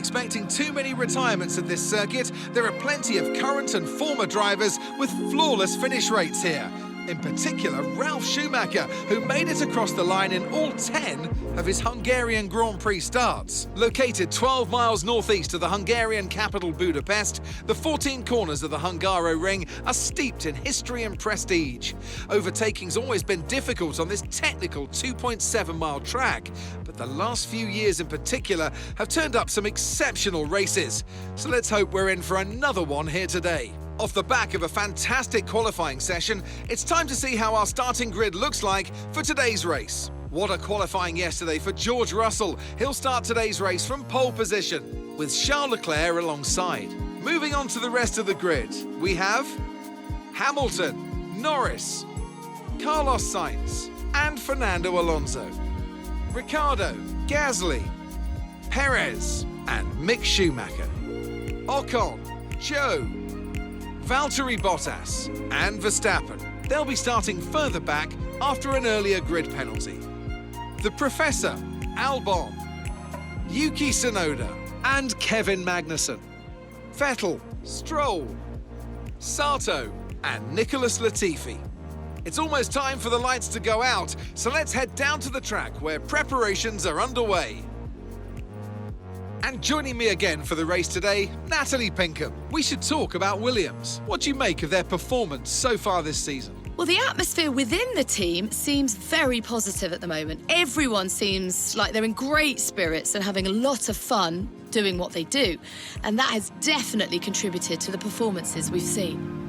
expecting too many retirements at this circuit, there are plenty of current and former drivers with flawless finish rates here. In particular, Ralf Schumacher, who made it across the line in all 10 of his Hungarian Grand Prix starts. Located 12 miles northeast of the Hungarian capital Budapest, the 14 corners of the Hungaroring are steeped in history and prestige. Overtaking's always been difficult on this technical 2.7-mile track, but the last few years in particular have turned up some exceptional races. So let's hope we're in for another one here today. Off the back of a fantastic qualifying session, it's time to see how our starting grid looks like for today's race. What a qualifying yesterday for George Russell. He'll start today's race from pole position, with Charles Leclerc alongside. Moving on to the rest of the grid, we have Hamilton, Norris, Carlos Sainz, and Fernando Alonso. Ricciardo, Gasly, Perez, and Mick Schumacher. Ocon, Joe, Valtteri Bottas and Verstappen. They'll be starting further back after an earlier grid penalty. The Professor, Albon, Yuki Tsunoda and Kevin Magnussen. Vettel, Stroll, Sato and Nicholas Latifi. It's almost time for the lights to go out, so let's head down to the track where preparations are underway. And joining me again for the race today, Natalie Pinkham. We should talk about Williams. What do you make of their performance so far this season? Well, the atmosphere within the team seems very positive at the moment. Everyone seems like they're in great spirits and having a lot of fun doing what they do. And that has definitely contributed to the performances we've seen.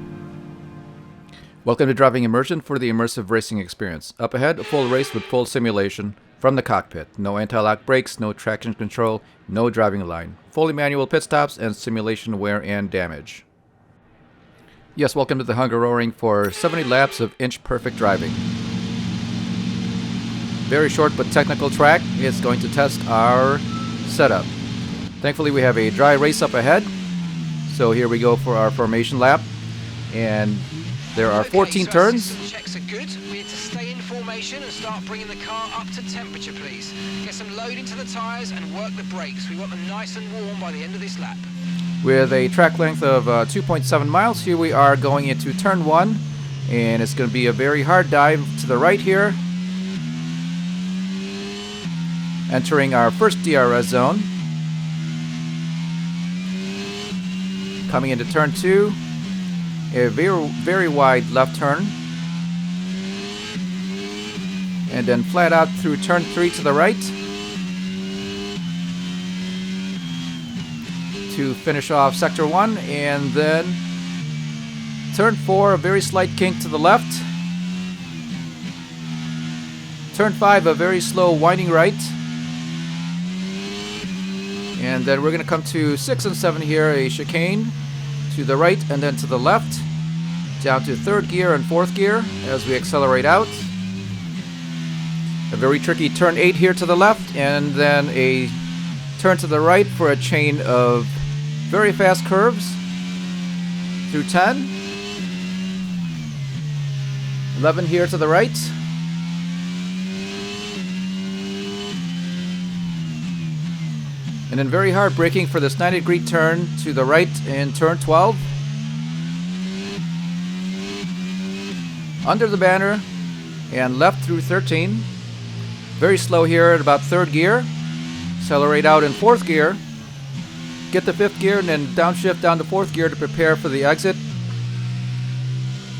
Welcome to Driving Immersion for the immersive racing experience. Up ahead, a full race with full simulation from the cockpit. No anti-lock brakes, no traction control, no driving line. Fully manual pit stops and simulation wear and damage. Yes, welcome to the Hungaroring for 70 laps of inch-perfect driving. Very short but technical track. It's going to test our setup. Thankfully, we have a dry race up ahead. So here we go for our formation lap. And there are 14 turns. Checks are good. We need to stay in formation and start bringing the car up to temperature, please. Get some load into the tyres and work the brakes. We want them nice and warm by the end of this lap. With a track length of 2.7 miles, here we are going into turn 1. And it's going to be a very hard dive to the right here. Entering our first DRS zone. Coming into turn 2. A very wide left turn. And then flat out through turn 3 to the right. To finish off sector 1. And then turn 4, a very slight kink to the left. Turn 5, a very slow winding right. And then we're going to come to 6 and 7 here, a chicane. To the right and then to the left, down to 3rd gear and 4th gear as we accelerate out. A very tricky turn 8 here to the left, and then a turn to the right for a chain of very fast curves through 10. 11 here to the right. And then very hard braking for this 90-degree turn to the right in turn 12. Under the banner and left through 13. Very slow here at about 3rd gear. Accelerate out in 4th gear. Get to 5th gear and then downshift down to 4th gear to prepare for the exit.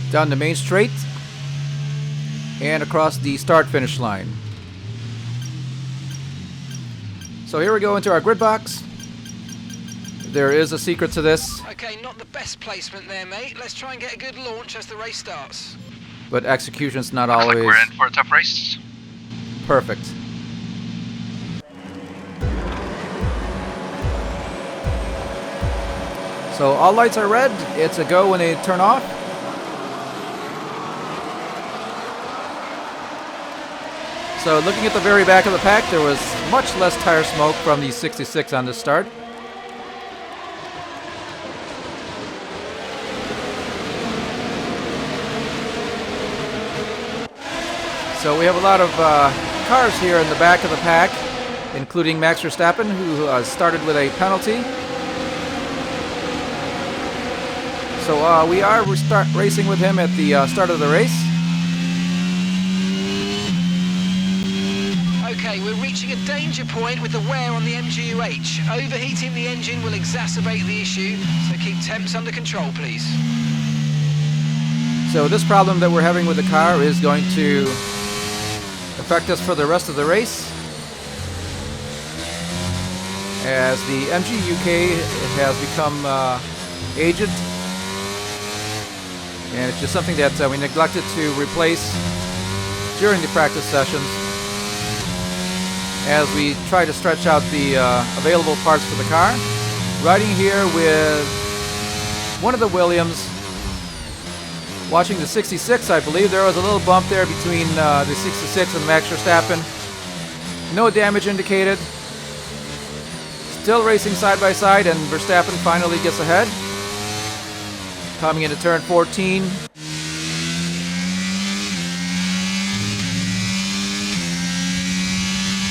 Down the main straight. And across the start-finish line. So here we go into our grid box. There is a secret to this. Okay, not the best placement there, mate. Let's try and get a good launch as the race starts. But execution's not Looks always like we're in for a tough race. perfect. So all lights are red. It's a go when they turn off. So looking at the very back of the pack, there was much less tire smoke from the 66 on the start. So we have a lot of cars here in the back of the pack. including Max Verstappen, who started with a penalty. So we are racing with him at the start of the race. Okay, we're reaching a danger point with the wear on the MGU-H. Overheating the engine will exacerbate the issue, so keep temps under control, please. So this problem that we're having with the car is going to affect us for the rest of the race, as the MGU-K has become aged, and it's just something that we neglected to replace during the practice sessions as we try to stretch out the available parts for the car. Riding here with one of the Williams, watching the 66, I believe. There was a little bump there between the 66 and Max Verstappen. No damage indicated. Still racing side by side, and Verstappen finally gets ahead. Coming into turn 14.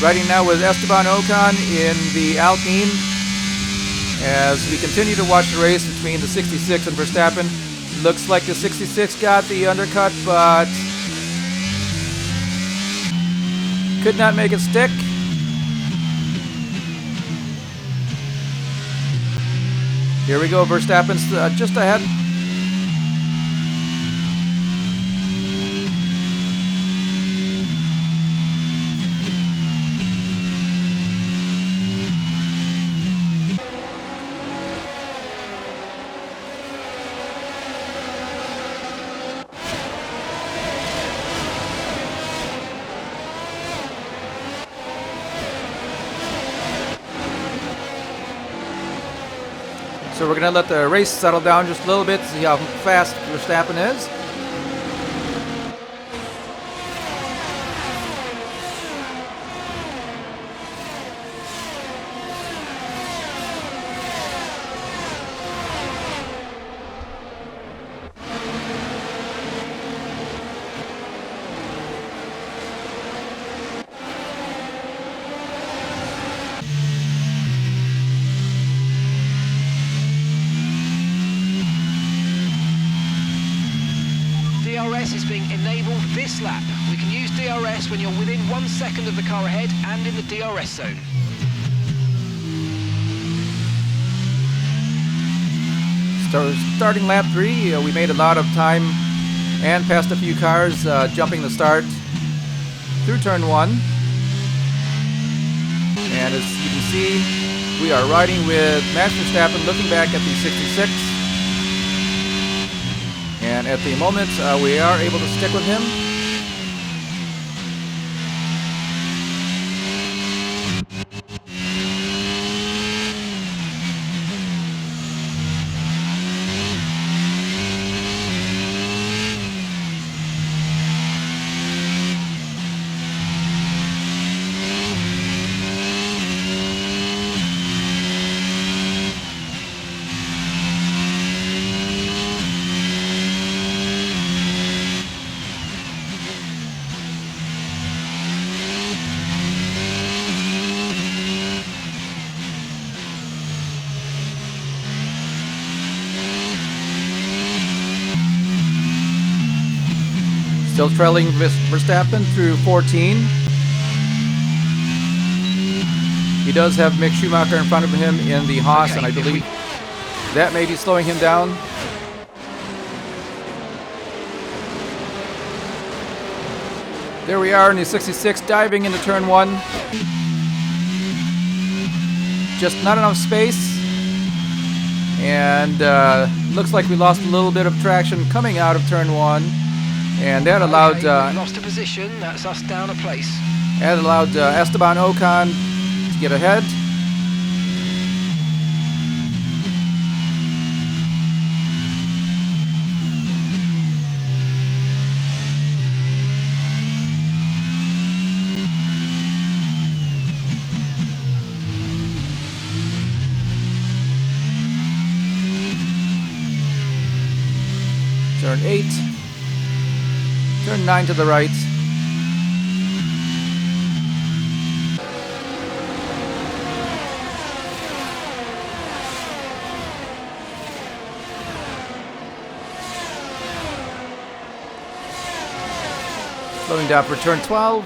Riding now with Esteban Ocon in the Alpine as we continue to watch the race between the 66 and Verstappen. Looks like the 66 got the undercut, but could not make it stick. Here we go, Verstappen's just ahead. So we're going to let the race settle down just a little bit to see how fast Verstappen is. DRS is being enabled this lap. We can use DRS when you're within 1 second of the car ahead and in the DRS zone. Starting lap 3, we made a lot of time and passed a few cars jumping the start through turn 1. And as you can see, we are riding with Max Verstappen looking back at the 66. And at the moment, we are able to stick with him. Still trailing Verstappen through 14. He does have Mick Schumacher in front of him in the Haas, and I believe that may be slowing him down. There we are in the 66, diving into turn 1. Just not enough space. And looks like we lost a little bit of traction coming out of turn 1. And that allowed lost a position. That's us down a place. That allowed Esteban Ocon to get ahead. Turn 8. Turn 9 to the right. Slowing down for turn 12.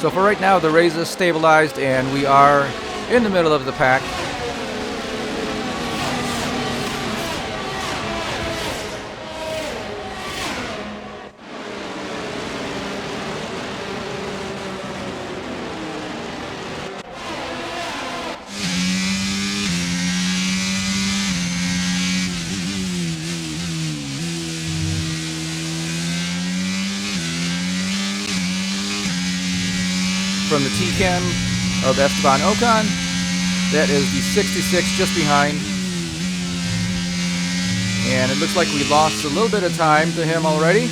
So for right now, the race is stabilized and we are in the middle of the pack. From the T-Cam of Esteban Ocon. That is the 66 just behind. And it looks like we lost a little bit of time to him already.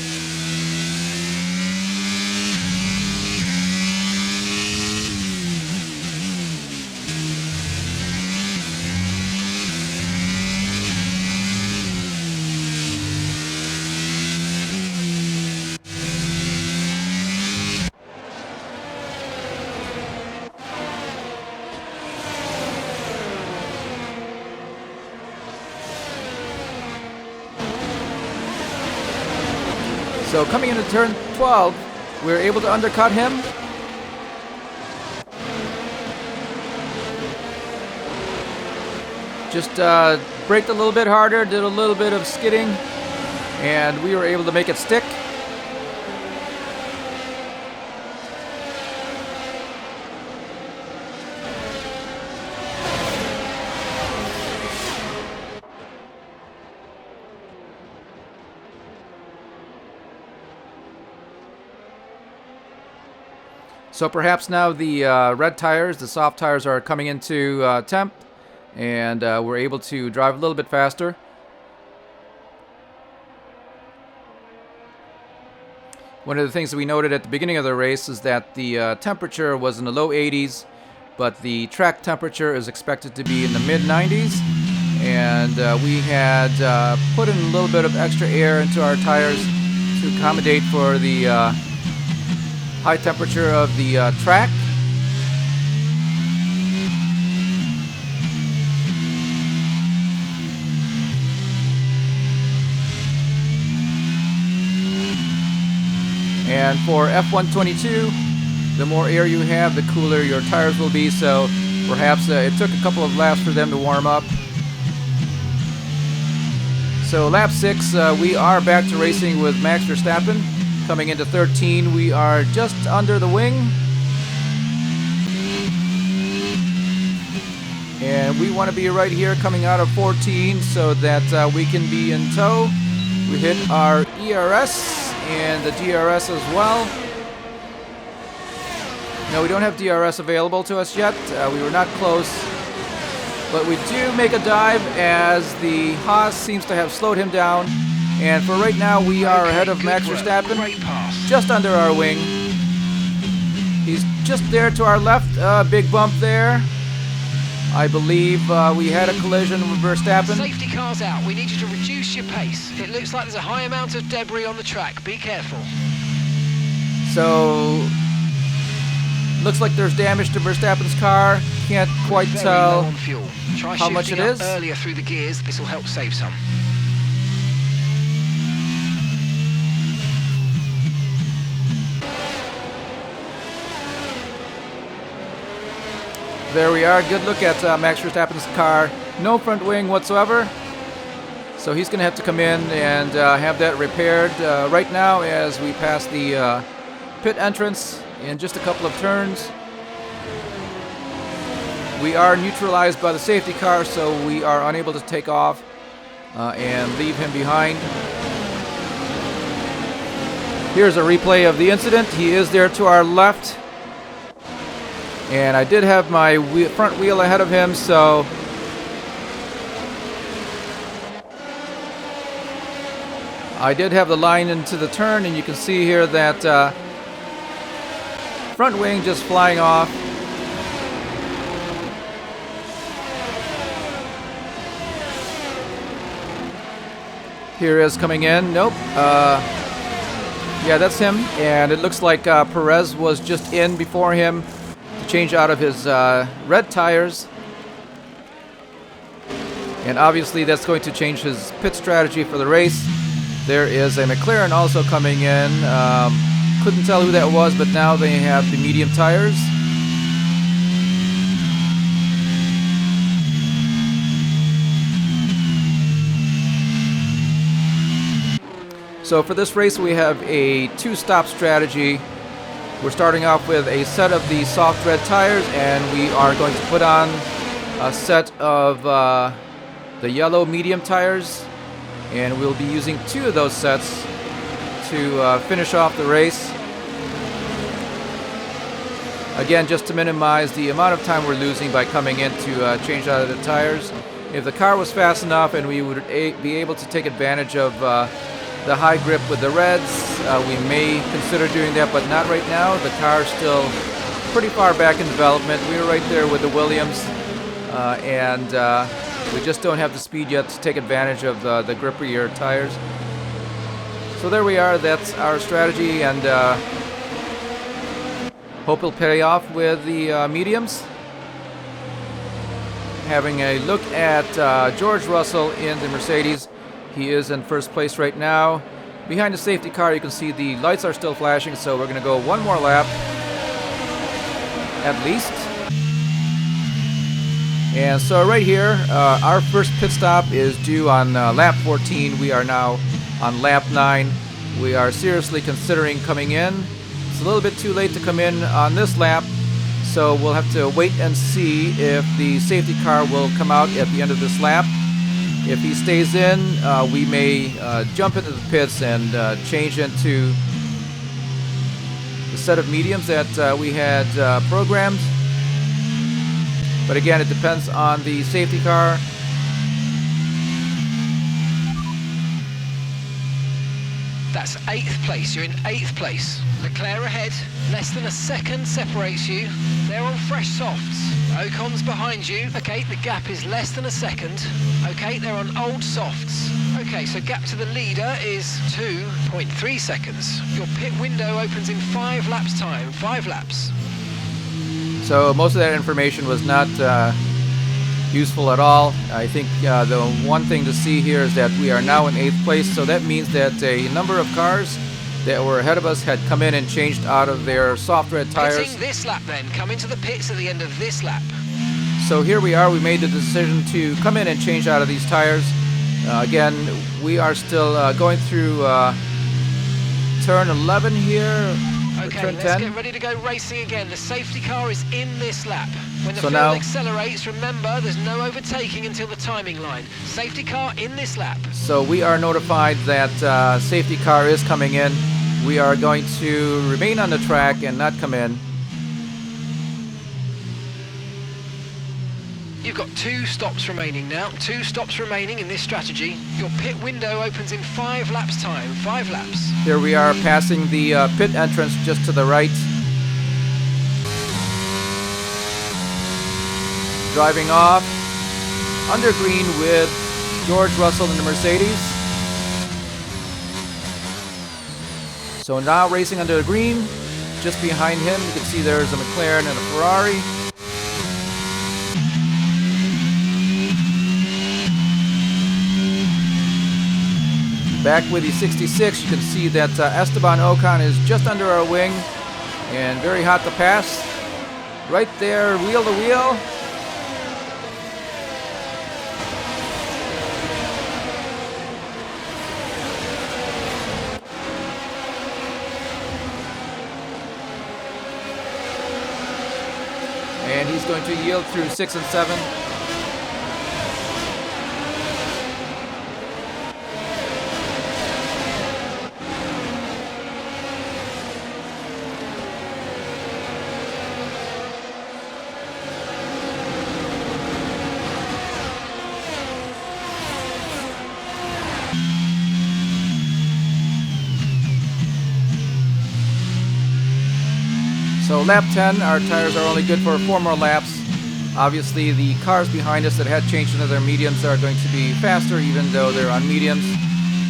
So coming into turn 12, we were able to undercut him. Just braked a little bit harder, did a little bit of skidding, and we were able to make it stick. So perhaps now the red tires, the soft tires, are coming into temp, and we're able to drive a little bit faster. One of the things that we noted at the beginning of the race is that the temperature was in the low 80s, but the track temperature is expected to be in the mid 90s, and we had put in a little bit of extra air into our tires to accommodate for the high temperature of the track. And for F122, the more air you have, the cooler your tires will be, so perhaps it took a couple of laps for them to warm up. So lap 6, we are back to racing with Max Verstappen. Coming into 13, we are just under the wing. And we want to be right here coming out of 14 so that we can be in tow. We hit our ERS and the DRS as well. No, we don't have DRS available to us yet. We were not close. But we do make a dive as the Haas seems to have slowed him down. And for right now, we are ahead of Max Verstappen, just under our wing. He's just there to our left, big bump there. I believe we had a collision with Verstappen. Safety car's out. We need you to reduce your pace. It looks like there's a high amount of debris on the track. Be careful. So, looks like there's damage to Verstappen's car. Can't quite tell how much it is. Earlier through the gears. This will help save some. There we are. Good look at Max Verstappen's car. No front wing whatsoever. So he's going to have to come in and have that repaired right now as we pass the pit entrance in just a couple of turns. We are neutralized by the safety car, so we are unable to take off and leave him behind. Here's a replay of the incident. He is there to our left. And I did have my front wheel ahead of him, so I did have the line into the turn, and you can see here that front wing just flying off. Here is coming in. Nope. Yeah, that's him. And it looks like Perez was just in before him. Change out of his red tires. And obviously that's going to change his pit strategy for the race. There is a McLaren also coming in. Couldn't tell who that was, but now they have the medium tires. So for this race we have a two-stop strategy. We're starting off with a set of the soft red tires, and we are going to put on a set of the yellow medium tires, and we'll be using two of those sets to finish off the race. Again, just to minimize the amount of time we're losing by coming in to change out of the tires. If the car was fast enough and we would be able to take advantage of the high grip with the reds, we may consider doing that, but not right now. The car's still pretty far back in development. We were right there with the Williams, and we just don't have the speed yet to take advantage of the grippier tires. So there we are. That's our strategy, and hope it'll pay off with the mediums. Having a look at George Russell in the Mercedes. He is in first place right now. Behind the safety car, you can see the lights are still flashing, so we're going to go one more lap at least. And so right here, our first pit stop is due on lap 14. We are now on lap 9. We are seriously considering coming in. It's a little bit too late to come in on this lap, so we'll have to wait and see if the safety car will come out at the end of this lap. If he stays in, we may jump into the pits and change into the set of mediums that we had programmed. But again, it depends on the safety car. That's 8th place. You're in 8th place. Leclerc ahead. Less than a second separates you. They're on fresh softs. Ocon's behind you. Okay, the gap is less than a second. Okay, they're on old softs. Okay, so gap to the leader is 2.3 seconds. Your pit window opens in 5 laps time. 5 laps. So most of that information was not useful at all. I think the one thing to see here is that we are now in 8th place, so that means that a number of cars that were ahead of us had come in and changed out of their soft red tires. Pitting this lap then, come into the pits at the end of this lap. So here we are, we made the decision to come in and change out of these tires. Again, we are still going through turn 11 here. Okay, turn let's 10. get ready to go racing again. The safety car is in this lap. When the So field now- accelerates, remember there's no overtaking until the timing line. Safety car in this lap. So we are notified that safety car is coming in. We are going to remain on the track and not come in. You've got 2 stops remaining now. 2 stops remaining in this strategy. Your pit window opens in 5 laps time. 5 laps. Here we are passing the pit entrance just to the right. Driving off under green with George Russell in the Mercedes. So now racing under the green. Just behind him, you can see there's a McLaren and a Ferrari. Back with the 66, you can see that Esteban Ocon is just under our wing and very hot to pass. Right there, wheel to wheel. And he's going to yield through 6 and 7. So lap 10, our tires are only good for 4 more laps. Obviously the cars behind us that had changed into their mediums are going to be faster even though they're on mediums,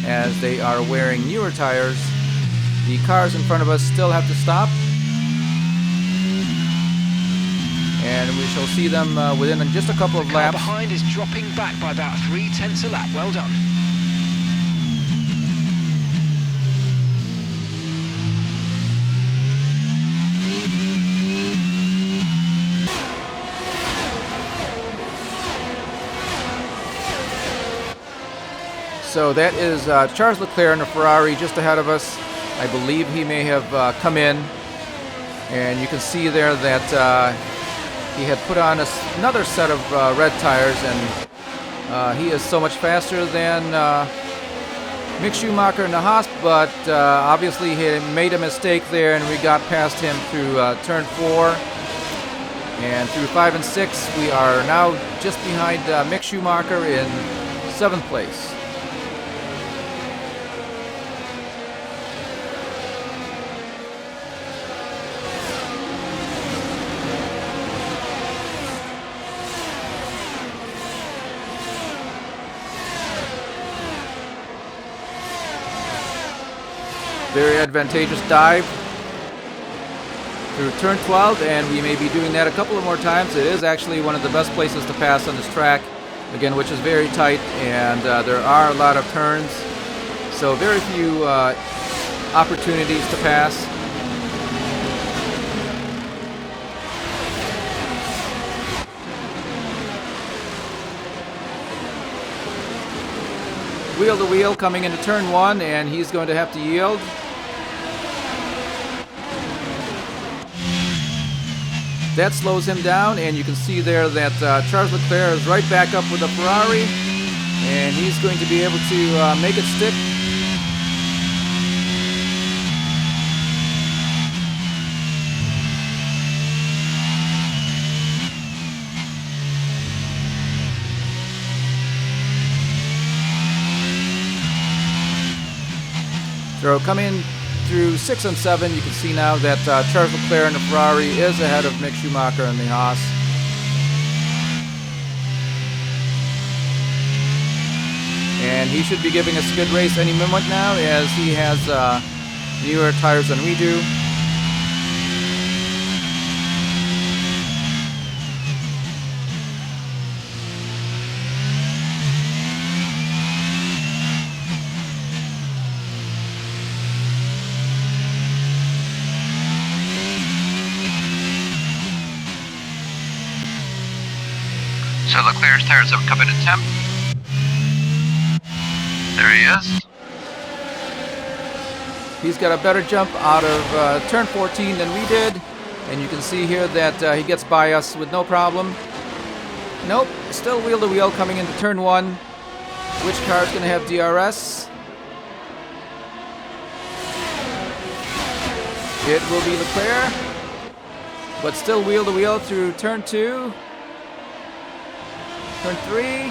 as they are wearing newer tires. The cars in front of us still have to stop. And and we shall see them within just a couple of The car laps. behind is dropping back by about 0.3 a lap. Well done. So that is Charles Leclerc in a Ferrari just ahead of us. I believe he may have come in, and you can see there that he had put on another set of red tires, and he is so much faster than Mick Schumacher in the Haas, but obviously he made a mistake there, and we got past him through turn 4. And through 5 and 6, we are now just behind Mick Schumacher in 7th place. Very advantageous dive through turn 12, and we may be doing that a couple of more times. It is actually one of the best places to pass on this track, again, which is very tight, and there are a lot of turns, so very few opportunities to pass. Wheel to wheel coming into turn 1, and he's going to have to yield. That slows him down, and you can see there that Charles Leclerc is right back up with the Ferrari, and he's going to be able to make it stick. So coming through 6 and 7, you can see now that Charles Leclerc in the Ferrari is ahead of Mick Schumacher in the Haas. And he should be giving us a good race any moment now, as he has newer tires than we do. So Leclerc's tires have come in at 10th. There he is. He's got a better jump out of turn 14 than we did. And you can see here that he gets by us with no problem. Nope, still wheel to wheel coming into turn 1. Which car is going to have DRS? It will be Leclerc. But still wheel to wheel through turn 2. Turn 3.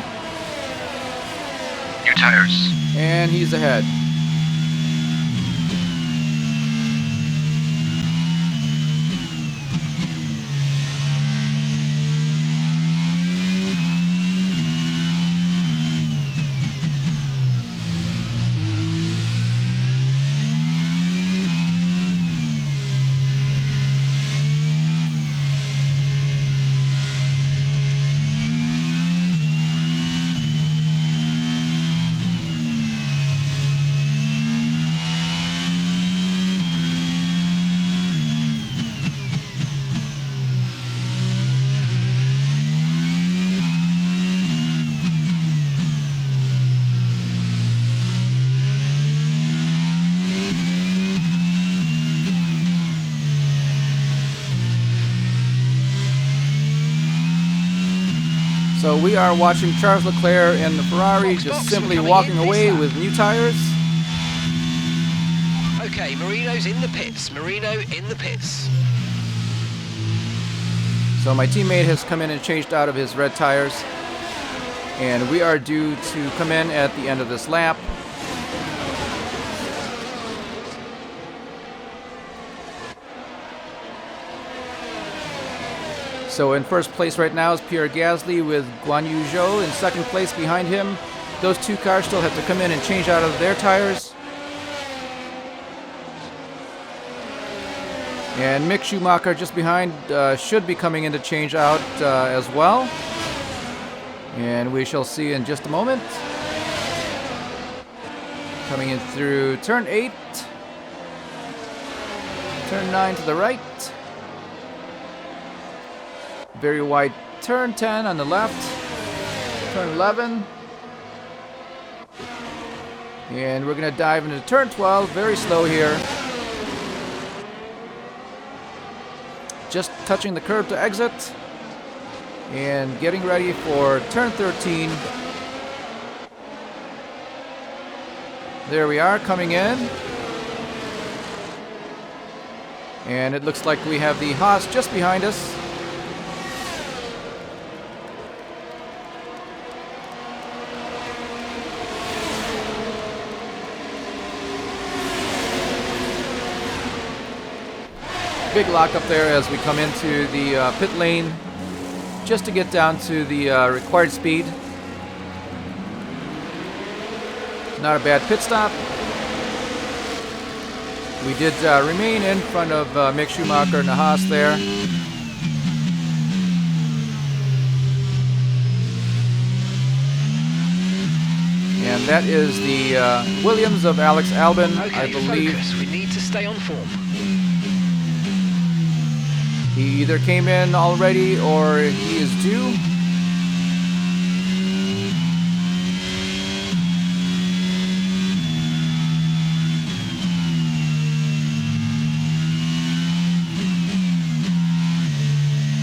New tires. And he's ahead. So we are watching Charles Leclerc and the Ferrari just simply walking away with new tires. Okay, Marino's in the pits. Marino in the pits. So my teammate has come in and changed out of his red tires. And we are due to come in at the end of this lap. So in first place right now is Pierre Gasly with Guan Yu Zhou in second place behind him. Those two cars still have to come in and change out of their tires. And Mick Schumacher just behind should be coming in to change out as well. And we shall see in just a moment. Coming in through turn 8. Turn 9 to the right. Very wide turn 10 on the left. Turn 11. And we're going to dive into turn 12. Very slow here. Just touching the curb to exit. And getting ready for turn 13. There we are, coming in. And it looks like we have the Haas just behind us. Big lock up there as we come into the pit lane just to get down to the required speed. Not a bad pit stop. We did remain in front of Mick Schumacher and the Haas there. And that is the Williams of Alex Albon, Okay, I believe. focus. We need to stay on form. He either came in already or he is due.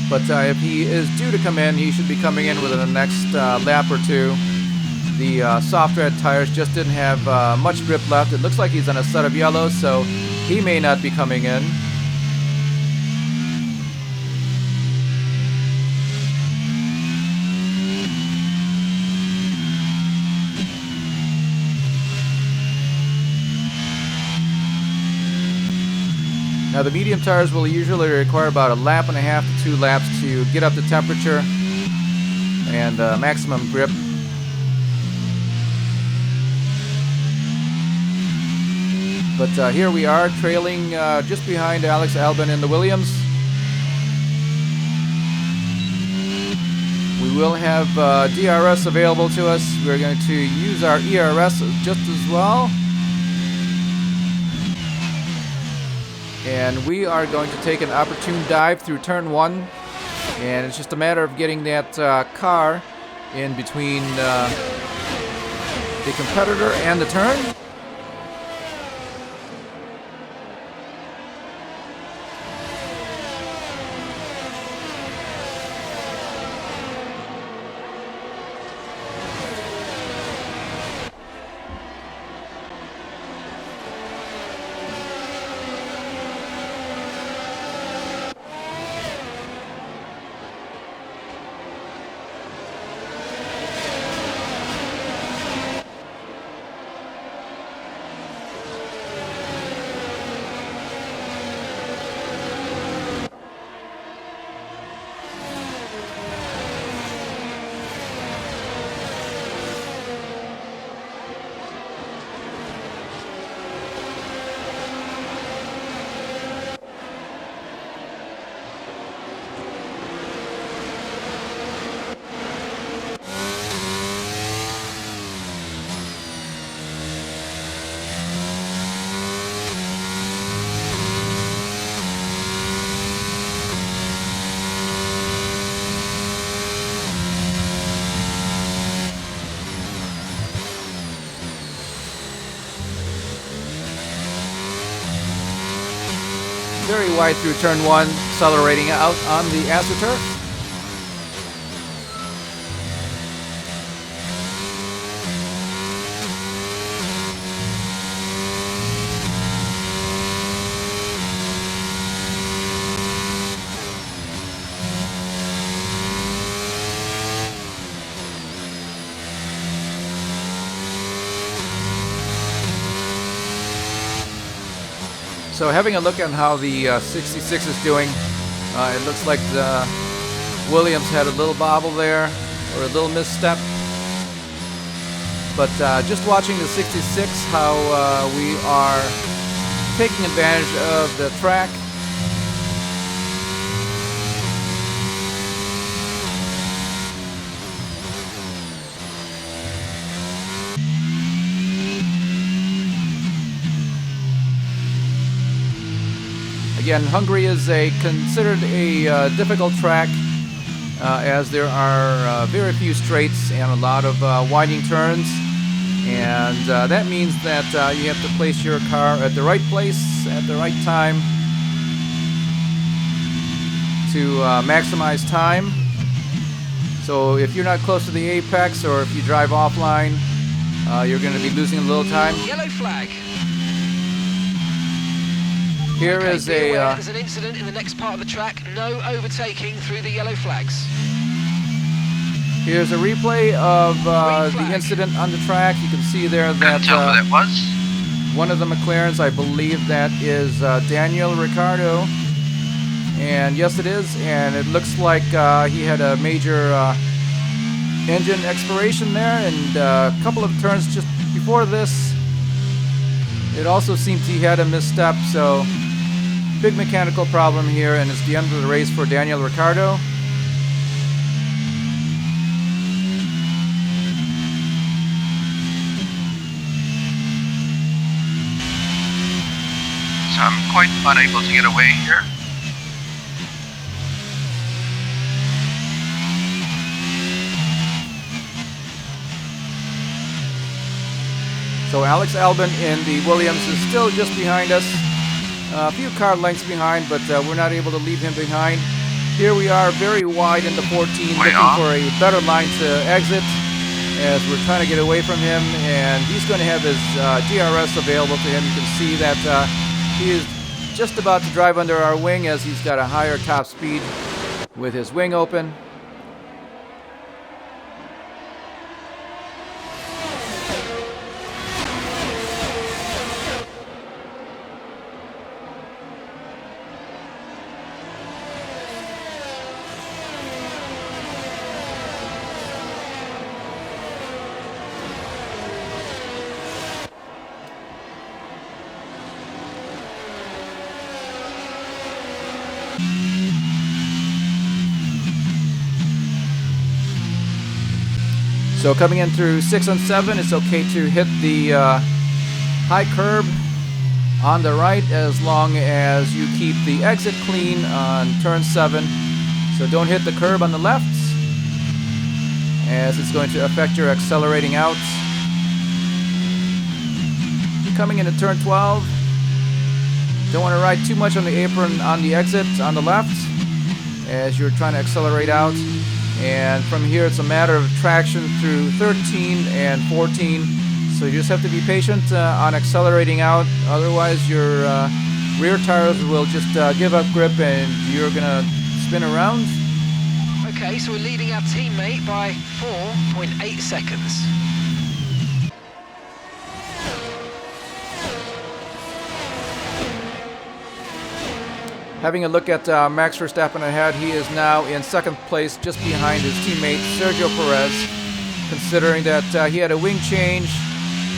But if he is due to come in, he should be coming in within the next lap or two. The soft red tires just didn't have much grip left. It looks like he's on a set of yellows, so he may not be coming in. Now the medium tires will usually require about a lap and a half to 2 laps to get up to temperature and maximum grip. But here we are trailing just behind Alex Albon in the Williams. We will have DRS available to us. We're going to use our ERS just as well. And we are going to take an opportune dive through turn 1. And it's just a matter of getting that car in between the competitor and the turn. Very wide through turn 1, accelerating out on the AstroTurf. So having a look at how the 66 is doing, it looks like the Williams had a little bobble there, or a little misstep. But just watching the 66, how we are taking advantage of the track Again, Hungary is considered a difficult track as there are very few straights and a lot of winding turns. And that means that you have to place your car at the right place at the right time to maximize time. So if you're not close to the apex, or if you drive offline, you're going to be losing a little time. Yellow flag. Here Okay, is be aware a there's an incident in the next part of the track. No overtaking through the yellow flags. here's a replay of Green the flag. incident on the track. You can see there Couldn't that tell who that was. one of the McLarens, I believe that is Daniel Ricciardo. And yes, it is. And it looks like he had a major engine expiration there. And a couple of turns just before this, it also seems he had a misstep. So big mechanical problem here. And it's the end of the race for Daniel Ricciardo. So I'm quite unable to get away here. So Alex Albon in the Williams is still just behind us. A few car lengths behind, but we're not able to leave him behind. Here we are very wide into 14, looking for a better line to exit as we're trying to get away from him. And he's going to have his DRS available to him. You can see that he is just about to drive under our wing as he's got a higher top speed with his wing open. So coming in through 6 and 7, it's okay to hit the high curb on the right as long as you keep the exit clean on turn 7. So don't hit the curb on the left, as it's going to affect your accelerating out. Coming into turn 12, don't want to ride too much on the apron on the exit on the left as you're trying to accelerate out. And from here, it's a matter of traction through 13 and 14. So you just have to be patient on accelerating out. Otherwise, your rear tires will just give up grip and you're going to spin around. Okay, so we're leading our teammate by 4.8 seconds. Having a look at Max Verstappen ahead, he is now in second place just behind his teammate Sergio Perez. Considering that he had a wing change,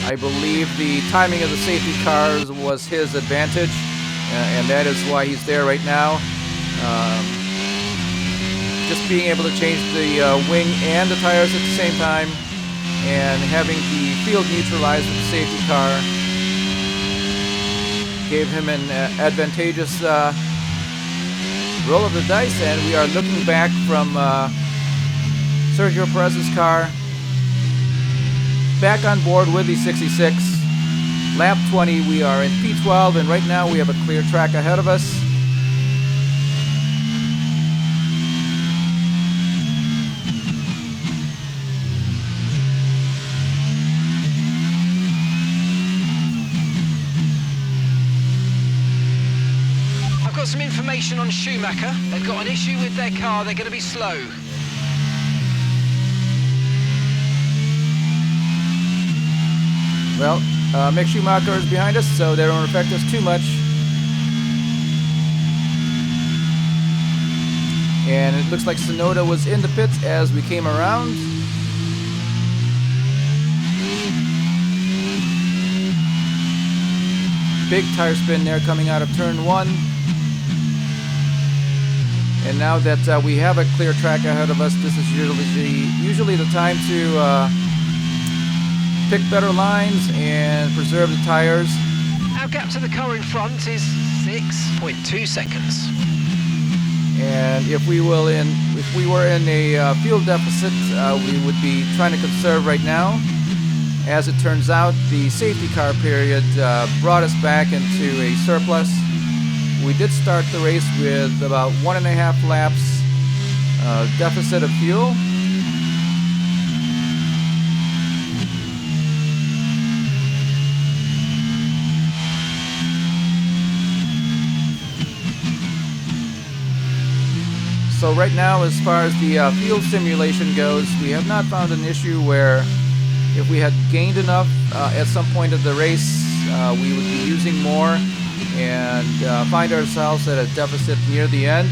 I believe the timing of the safety cars was his advantage, and that is why he's there right now. Just being able to change the wing and the tires at the same time, and having the field neutralized with the safety car gave him an advantageous roll of the dice, and we are looking back from Sergio Perez's car back on board with the 66. Lap 20, we are in P12, and right now we have a clear track ahead of us. Some information on Schumacher. They've got an issue with their car. They're going to be slow. Well, Mick Schumacher is behind us, so they don't affect us too much. And it looks like Tsunoda was in the pits as we came around. Big tire spin there coming out of turn 1. And now that we have a clear track ahead of us, this is usually the time to pick better lines and preserve the tires. Our gap to the car in front is 6.2 seconds. And if we were in a fuel deficit, we would be trying to conserve right now. As it turns out, the safety car period brought us back into a surplus. We did start the race with about 1.5 laps deficit of fuel. So right now, as far as the fuel simulation goes, we have not found an issue where if we had gained enough at some point of the race, we would be using more and find ourselves at a deficit near the end.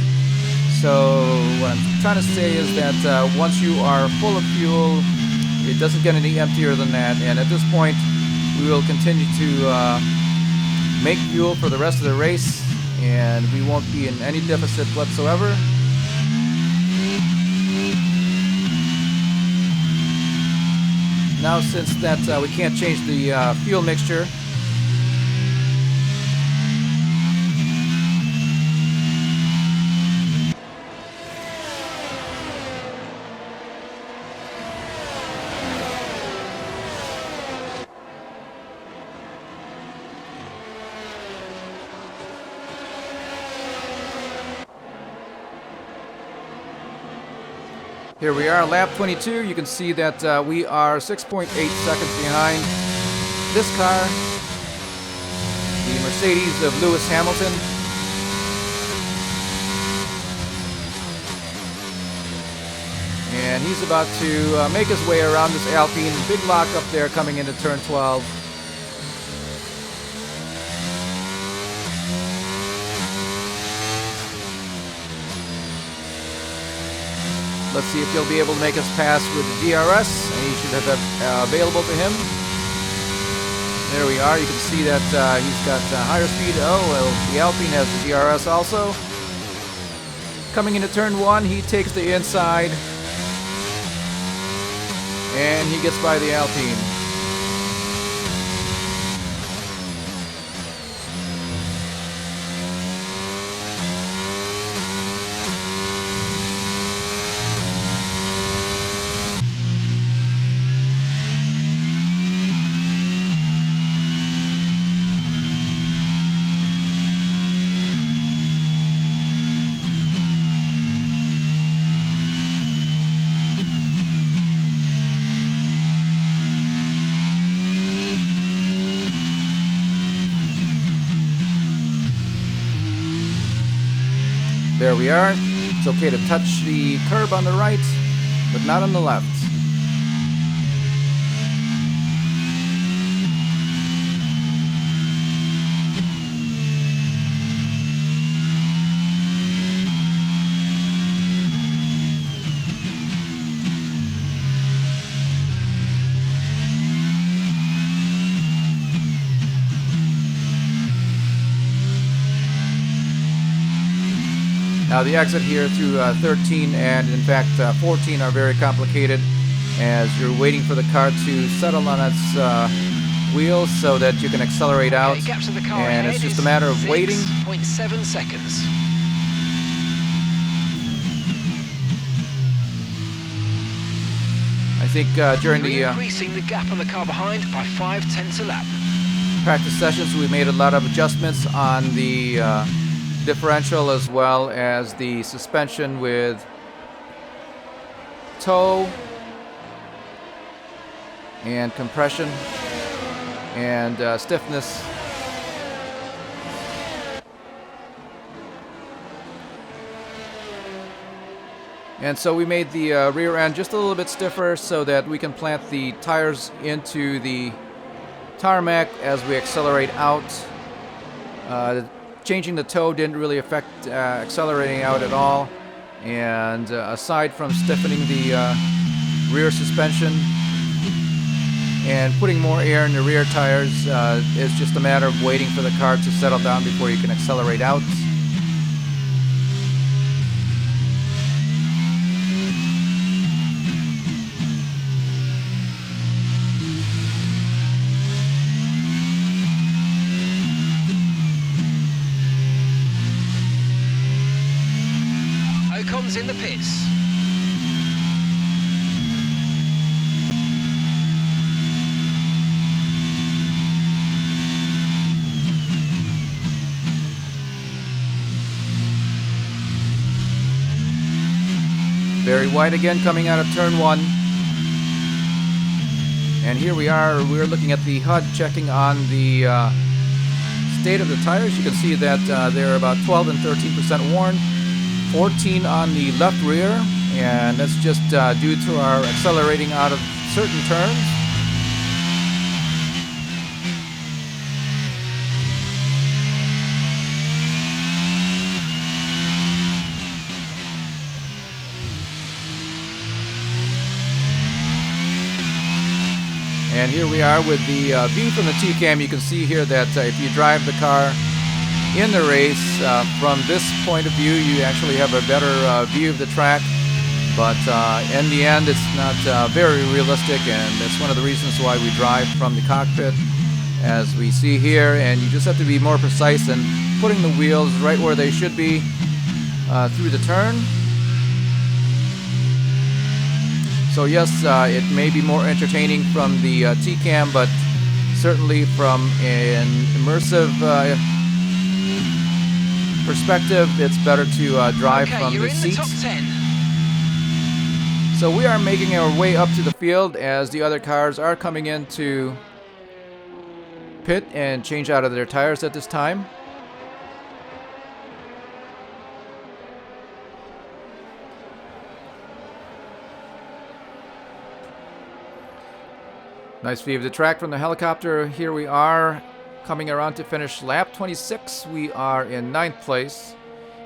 So what I'm trying to say is that once you are full of fuel, it doesn't get any emptier than that. And at this point, we will continue to make fuel for the rest of the race, and we won't be in any deficit whatsoever. Now, since that we can't change the fuel mixture, here we are, lap 22. You can see that we are 6.8 seconds behind this car, the Mercedes of Lewis Hamilton. And he's about to make his way around this Alpine. Big lock up there coming into turn 12. Let's see if he'll be able to make us pass with the DRS, and he should have that available to him. There we are. You can see that he's got higher speed. Oh, well, the Alpine has the DRS also. Coming into turn 1, he takes the inside, and he gets by the Alpine. There we are. It's okay to touch the curb on the right, but not on the left. Now the exit here through 13 and in fact 14 are very complicated as you're waiting for the car to settle on its wheels so that you can accelerate out, and it's just a matter of waiting. 6.7 seconds. I think during the increasing the gap on the car behind by 0.5 a lap. practice sessions, we made a lot of adjustments on the differential as well as the suspension with toe and compression and stiffness. And so we made the rear end just a little bit stiffer so that we can plant the tires into the tarmac as we accelerate out. Changing the toe didn't really affect accelerating out at all. And aside from stiffening the rear suspension and putting more air in the rear tires, it's just a matter of waiting for the car to settle down before you can accelerate out. Ocon's in the pits. Very wide again coming out of turn 1. And here we are, we're looking at the HUD, checking on the state of the tires. You can see that they're about 12 and 13% worn, 14 on the left rear, and that's just due to our accelerating out of certain turns. And here we are with the view from the T-Cam. You can see here that if you drive the car in the race, from this point of view, you actually have a better view of the track. But in the end, it's not very realistic, and that's one of the reasons why we drive from the cockpit, as we see here. And you just have to be more precise in putting the wheels right where they should be through the turn. So yes, it may be more entertaining from the T-Cam, but certainly from an immersive perspective, it's better to drive from you're the in seats. the top 10. So we are making our way up to the field as the other cars are coming in to pit and change out of their tires at this time. Nice view of the track from the helicopter. Here we are coming around to finish lap 26. We are in 9th place,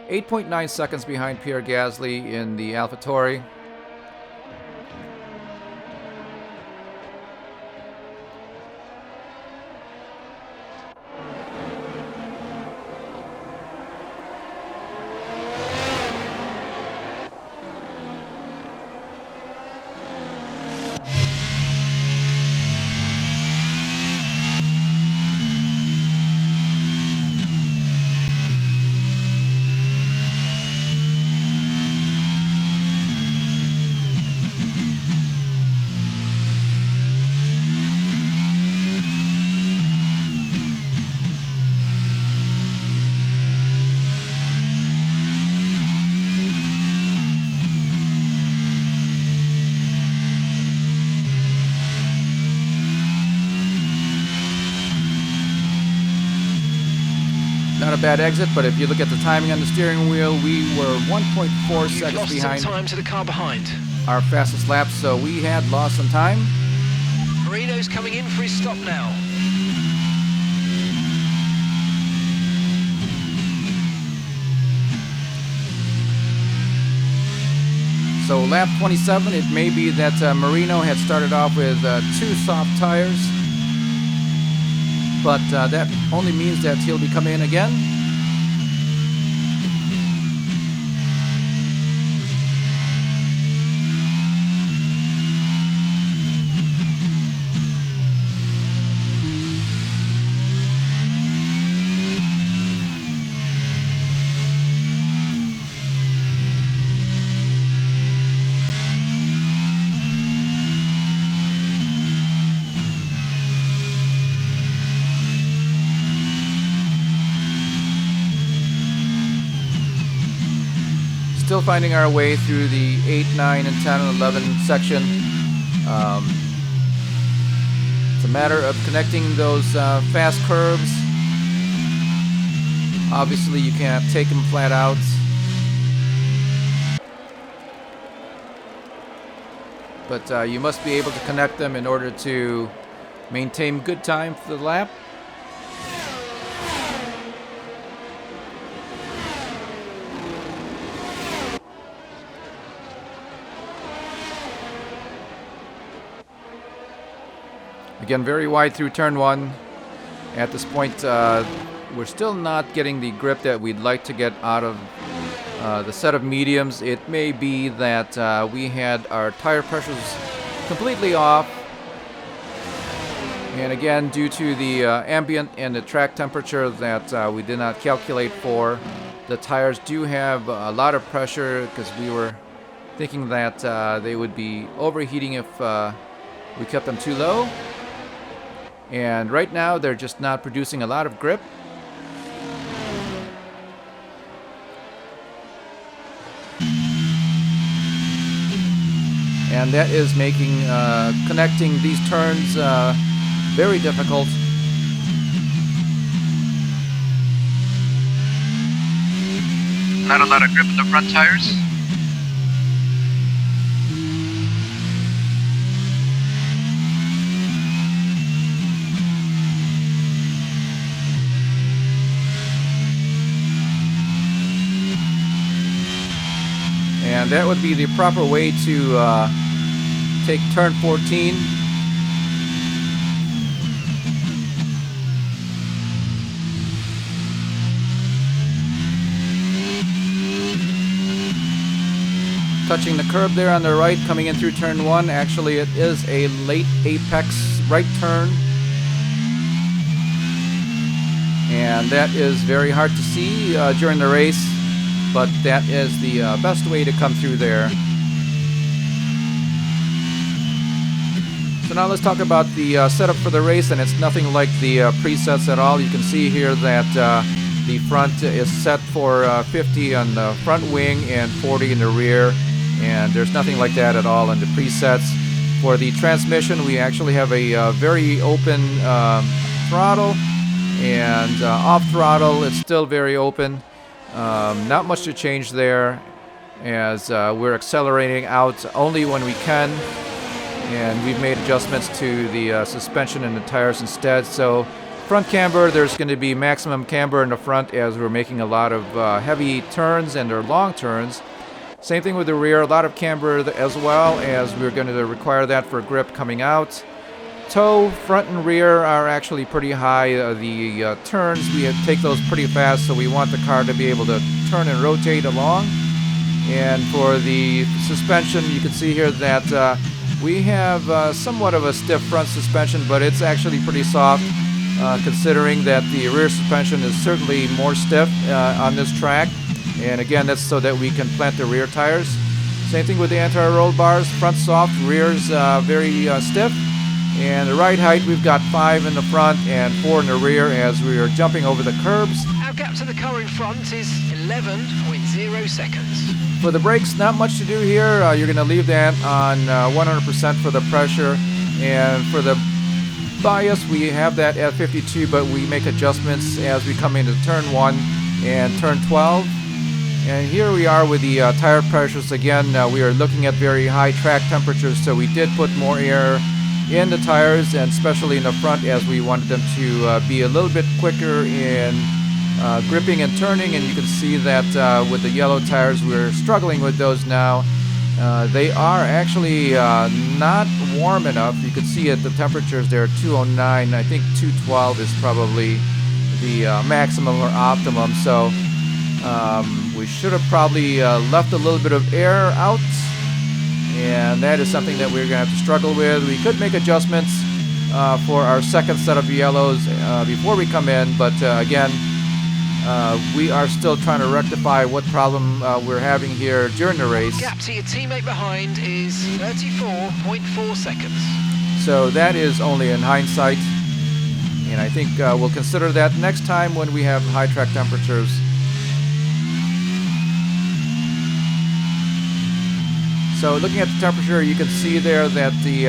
8.9 seconds behind Pierre Gasly in the AlphaTauri. Not a bad exit, but if you look at the timing on the steering wheel, we were 1.4 seconds Lost behind some time to the car behind. our fastest lap, so we had lost some time. Marino's coming in for his stop now. So lap 27, it may be that Marino had started off with 2 soft tires, but that only means that he'll be coming in again. Still finding our way through the 8, 9, and 10, and 11 section. It's a matter of connecting those fast curves. Obviously, you can't take them flat out. But you must be able to connect them in order to maintain good time for the lap. Again, very wide through turn 1. At this point, we're still not getting the grip that we'd like to get out of the set of mediums. It may be that we had our tire pressures completely off. And again, due to the ambient and the track temperature that we did not calculate for, The tires do have a lot of pressure because we were thinking that they would be overheating if we kept them too low. And right now they're just not producing a lot of grip. And that is making connecting these turns very difficult. Not a lot of grip in the front tires. And that would be the proper way to take turn 14. Touching the curb there on the right, coming in through turn 1. Actually, it is a late apex right turn. And that is very hard to see during the race, but that is the best way to come through there. So now let's talk about the setup for the race, and it's nothing like the presets at all. You can see here that the front is set for 50 on the front wing and 40 in the rear, and there's nothing like that at all in the presets. For the transmission, we actually have a very open throttle, and off throttle it's still very open. Not much to change there, as we're accelerating out only when we can, and we've made adjustments to the suspension and the tires instead. So front camber, there's going to be maximum camber in the front as we're making a lot of heavy turns, and they're long turns. Same thing with the rear, a lot of camber as well, as we're going to require that for grip coming out. Toe, front and rear are actually pretty high. The turns, we take those pretty fast, so we want the car to be able to turn and rotate along. And for the suspension, you can see here that we have somewhat of a stiff front suspension, but it's actually pretty soft, considering that the rear suspension is certainly more stiff on this track. And again, that's so that we can plant the rear tires. Same thing with the anti-roll bars. Front soft, rear's very stiff. And the ride height, we've got 5 in the front and 4 in the rear as we are jumping over the curbs. Our gap to the car in front is 11.0 seconds. For the brakes, not much to do here. You're going to leave that on 100% for the pressure. And for the bias, we have that at 52, but we make adjustments as we come into turn 1 and turn 12. And here we are with the tire pressures again. We are looking at very high track temperatures, so we did put more air in the tires, and especially in the front, as we wanted them to be a little bit quicker in gripping and turning. And you can see that with the yellow tires, we're struggling with those now. They are actually not warm enough. You can see at the temperatures there, 209. I think 212 is probably the maximum or optimum. So we should have probably left a little bit of air out, and that is something that we're going to have to struggle with. We could make adjustments for our second set of yellows before we come in, but again, we are still trying to rectify what problem we're having here during the race. Gap to your teammate behind is 34.4 seconds. So that is only in hindsight, and I think we'll consider that next time when we have high track temperatures. So looking at the temperature, you can see there that the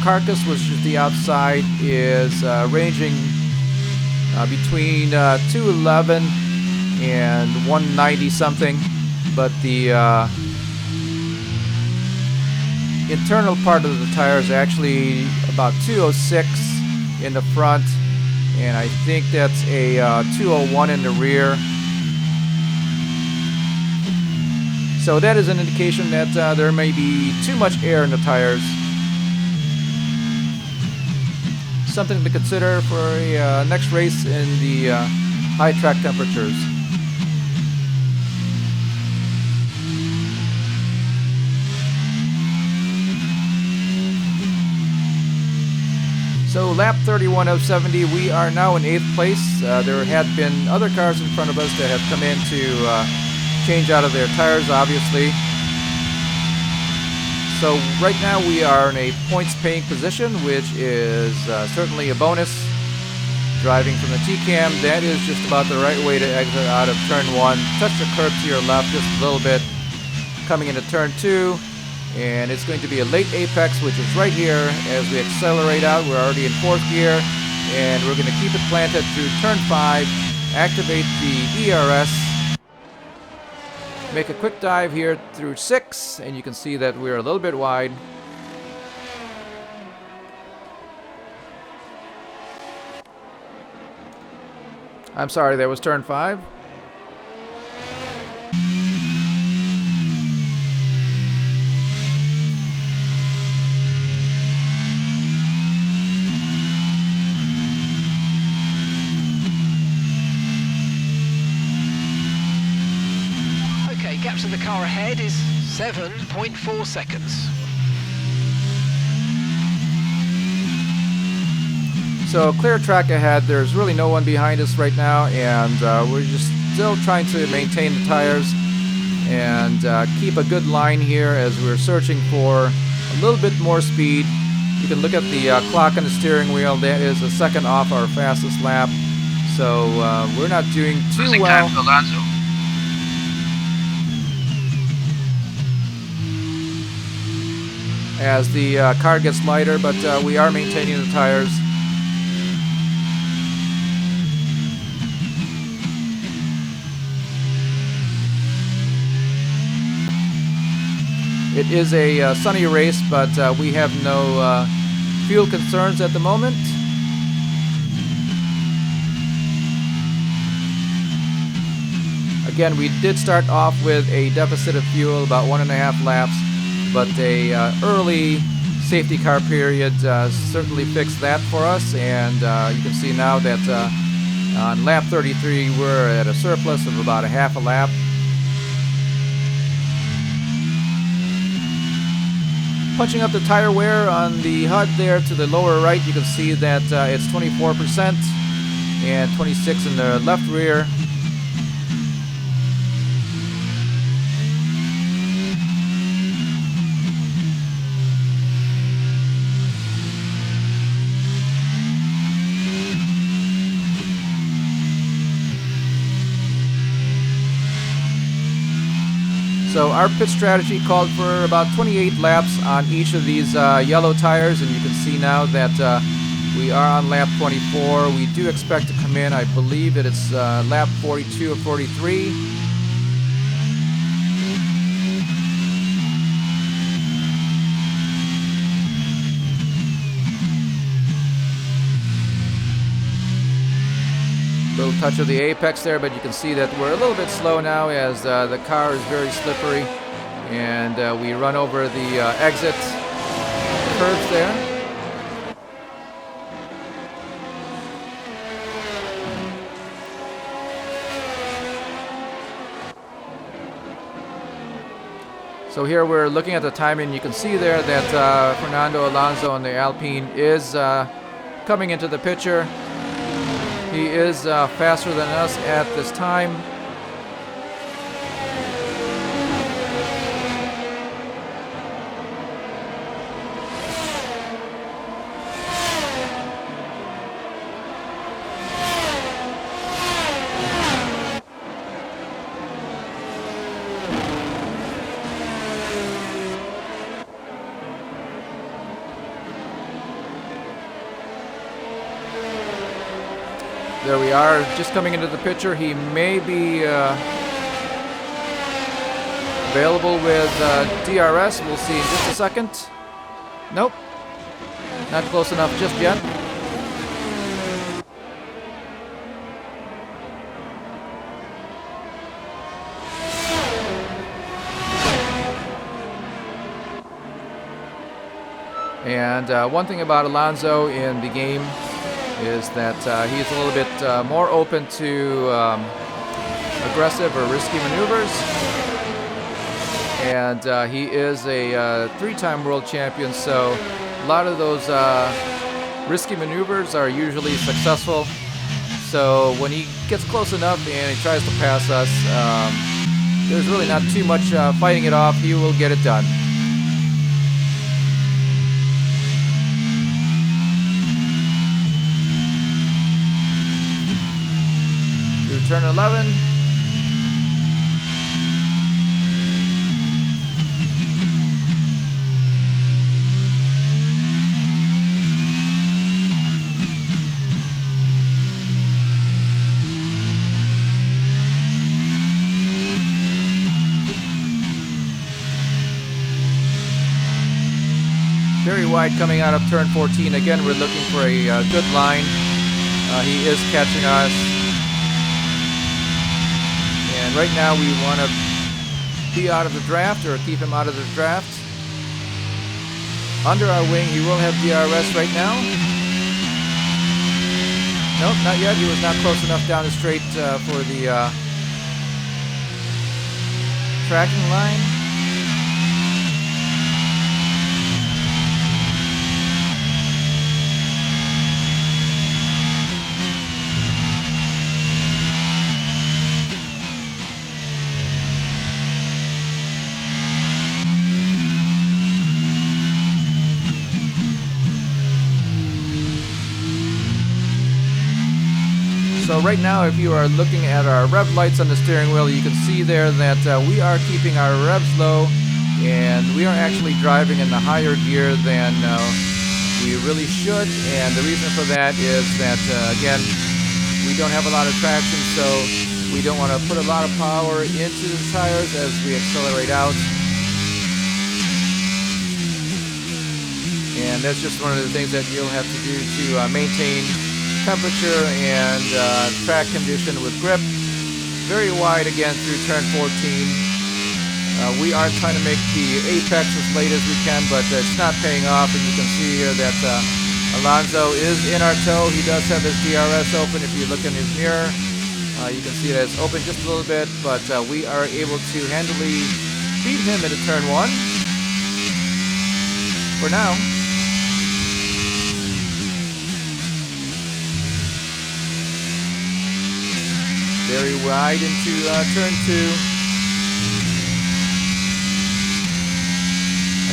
carcass, which is the outside, is ranging between 211 and 190 something, but the internal part of the tire is actually about 206 in the front, and I think that's a 201 in the rear. So that is an indication that there may be too much air in the tires. Something to consider for a next race in the high track temperatures. So So lap 31 of 70, we are now in 8th place. There had been other cars in front of us that have come in to change out of their tires, obviously. So right now we are in a points-paying position, which is certainly a bonus. Driving from the T-cam, that is just about the right way to exit out of turn 1. Touch the curb to your left just a little bit. Coming into turn 2, and it's going to be a late apex, which is right here. As we accelerate out, we're already in 4th gear, and we're going to keep it planted through turn 5, activate the ERS, make a quick dive here through 6, and you can see that we're a little bit wide. I'm sorry, that was turn 5. Okay, gap to the car ahead is 7.4 seconds. So clear track ahead. There's really no one behind us right now, and we're just still trying to maintain the tires and keep a good line here as we're searching for a little bit more speed. You can look at the clock on the steering wheel. That is a second off our fastest lap. So we're not doing too Losing well. time to Alonso. As the car gets lighter, but we are maintaining the tires. It is a sunny race, but we have no fuel concerns at the moment. Again, we did start off with a deficit of fuel, about 1.5 laps, but a early safety car period certainly fixed that for us, and you can see now that on lap 33 we're at a surplus of about 1/2 lap. Punching up the tire wear on the HUD there to the lower right, you can see that it's 24% and 26 in the left rear. So our pit strategy called for about 28 laps on each of these yellow tires, and you can see now that we are on lap 24. We do expect to come in, I believe it's lap 42 or 43. Little touch of the apex there, but you can see that we're a little bit slow now as the car is very slippery, and we run over the exit curves there. So here we're looking at the time, and you can see there that Fernando Alonso on the Alpine is coming into the picture. He is faster than us at this time. There we are, just coming into the picture. He may be available with DRS. We'll see in just a second. Nope, not close enough just yet. And one thing about Alonso in the game is that he's a little bit more open to aggressive or risky maneuvers. And he is a 3-time world champion, so a lot of those risky maneuvers are usually successful. So when he gets close enough and he tries to pass us, there's really not too much fighting it off. He will get it done. Through turn 11. Very wide coming out of turn 14. Again, we're looking for a good line. He is catching us. And right now we want to be out of the draft or keep him out of the draft. Under our wing, he will have DRS right now. Nope, not yet. He was not close enough down the straight for the tracking line. So right now, if you are looking at our rev lights on the steering wheel, you can see there that we are keeping our revs low, and we are actually driving in the higher gear than we really should. And the reason for that is that, again, we don't have a lot of traction, so we don't want to put a lot of power into the tires as we accelerate out. And that's just one of the things that you'll have to do to maintain temperature and track condition with grip. Very wide again through turn 14. We are trying to make the apex as late as we can, but it's not paying off. And you can see here that Alonso is in our toe. He does have his DRS open. If you look in his mirror, you can see that it's open just a little bit, but we are able to handily beat him into turn 1 for now. Very wide into turn 2.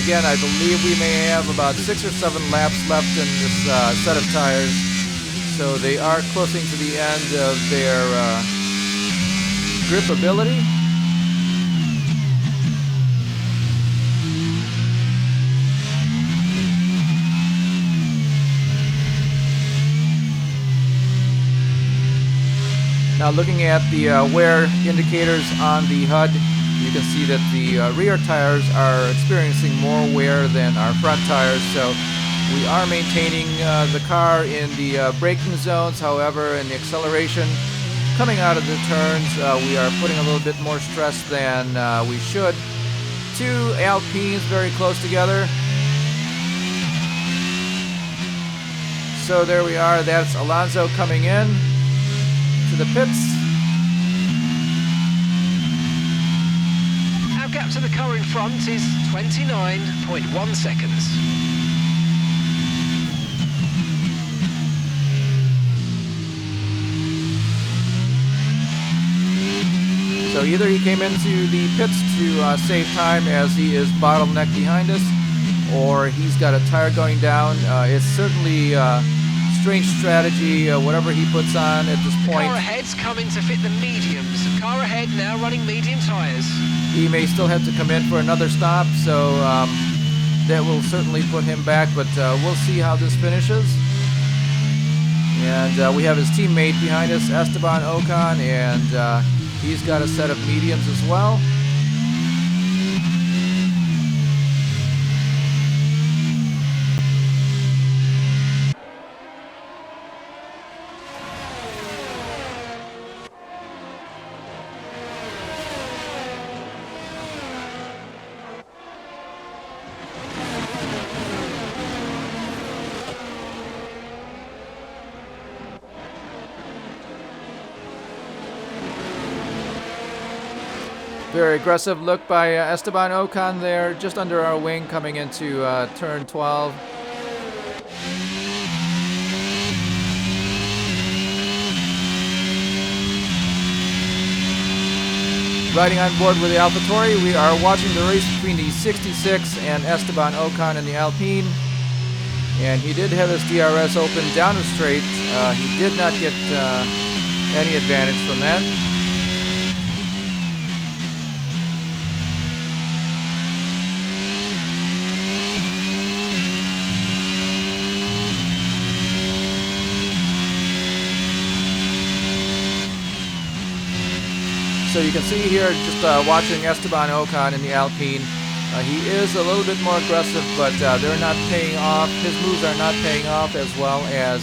Again, I believe we may have about 6 or 7 laps left in this set of tires. So they are closing to the end of their grip ability. Now looking at the wear indicators on the HUD, you can see that the rear tires are experiencing more wear than our front tires, so we are maintaining the car in the braking zones. However, in the acceleration, coming out of the turns, we are putting a little bit more stress than we should. 2 Alpines very close together. So there we are, that's Alonso coming in to the pits. Our gap to the car in front is 29.1 seconds. So either he came into the pits to save time as he is bottlenecked behind us, or he's got a tire going down. It's certainly strange strategy, whatever he puts on at this point. Car ahead's coming to fit the mediums. Car ahead now running medium tyres. He may still have to come in for another stop, so that will certainly put him back, but we'll see how this finishes. And we have his teammate behind us, Esteban Ocon, and he's got a set of mediums as well. Very aggressive look by Esteban Ocon there, just under our wing coming into turn 12. riding on board with the AlphaTauri. We are watching the race between the 66 and Esteban Ocon in the Alpine. And he did have his DRS open down the straight. He did not get any advantage from that. So you can see here, just watching Esteban Ocon in the Alpine, he is a little bit more aggressive, but they're not paying off. His moves are not paying off as well as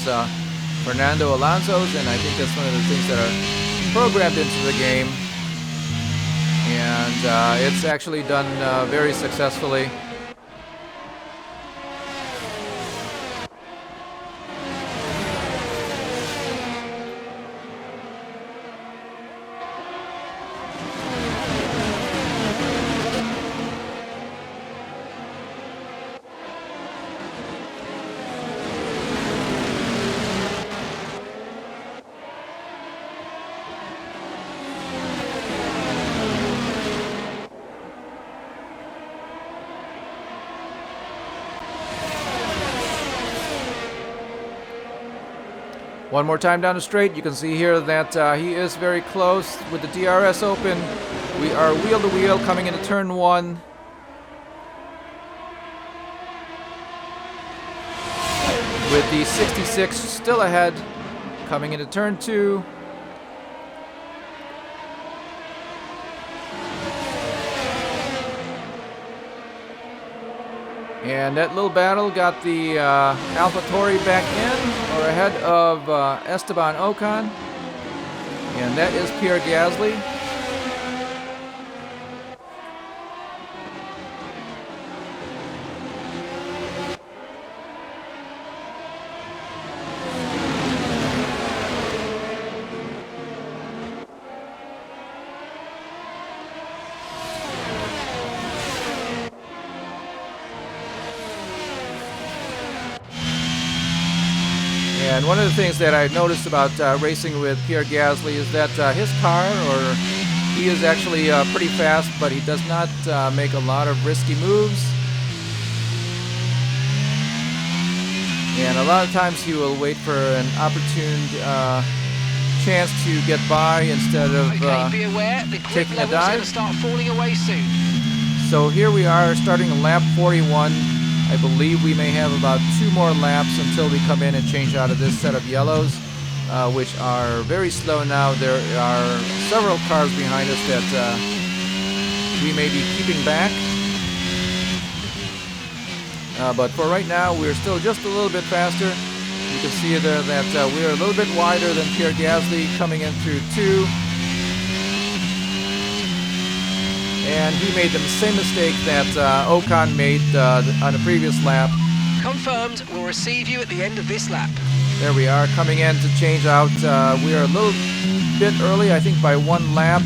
Fernando Alonso's, and I think that's one of the things that are programmed into the game. And it's actually done very successfully. One more time down the straight, you can see here that he is very close with the DRS open. We are wheel to wheel coming into turn 1. With the 66 still ahead, coming into turn 2. And that little battle got the AlphaTauri back in, or ahead of Esteban Ocon. And that is Pierre Gasly. And one of the things that I noticed about racing with Pierre Gasly is that his car, or he is actually pretty fast, but he does not make a lot of risky moves. And a lot of times he will wait for an opportune chance to get by instead of be aware, the grip taking a level's dive. going to start falling away soon. So here we are starting lap 41. I believe we may have about 2 more laps until we come in and change out of this set of yellows, which are very slow now. There are several cars behind us that we may be keeping back. But for right now, we're still just a little bit faster. You can see there that we're a little bit wider than Pierre Gasly coming in through 2. And he made the same mistake that Ocon made on the previous lap. Confirmed, we'll receive you at the end of this lap. There we are, coming in to change out. We are a little bit early, I think by 1 lap.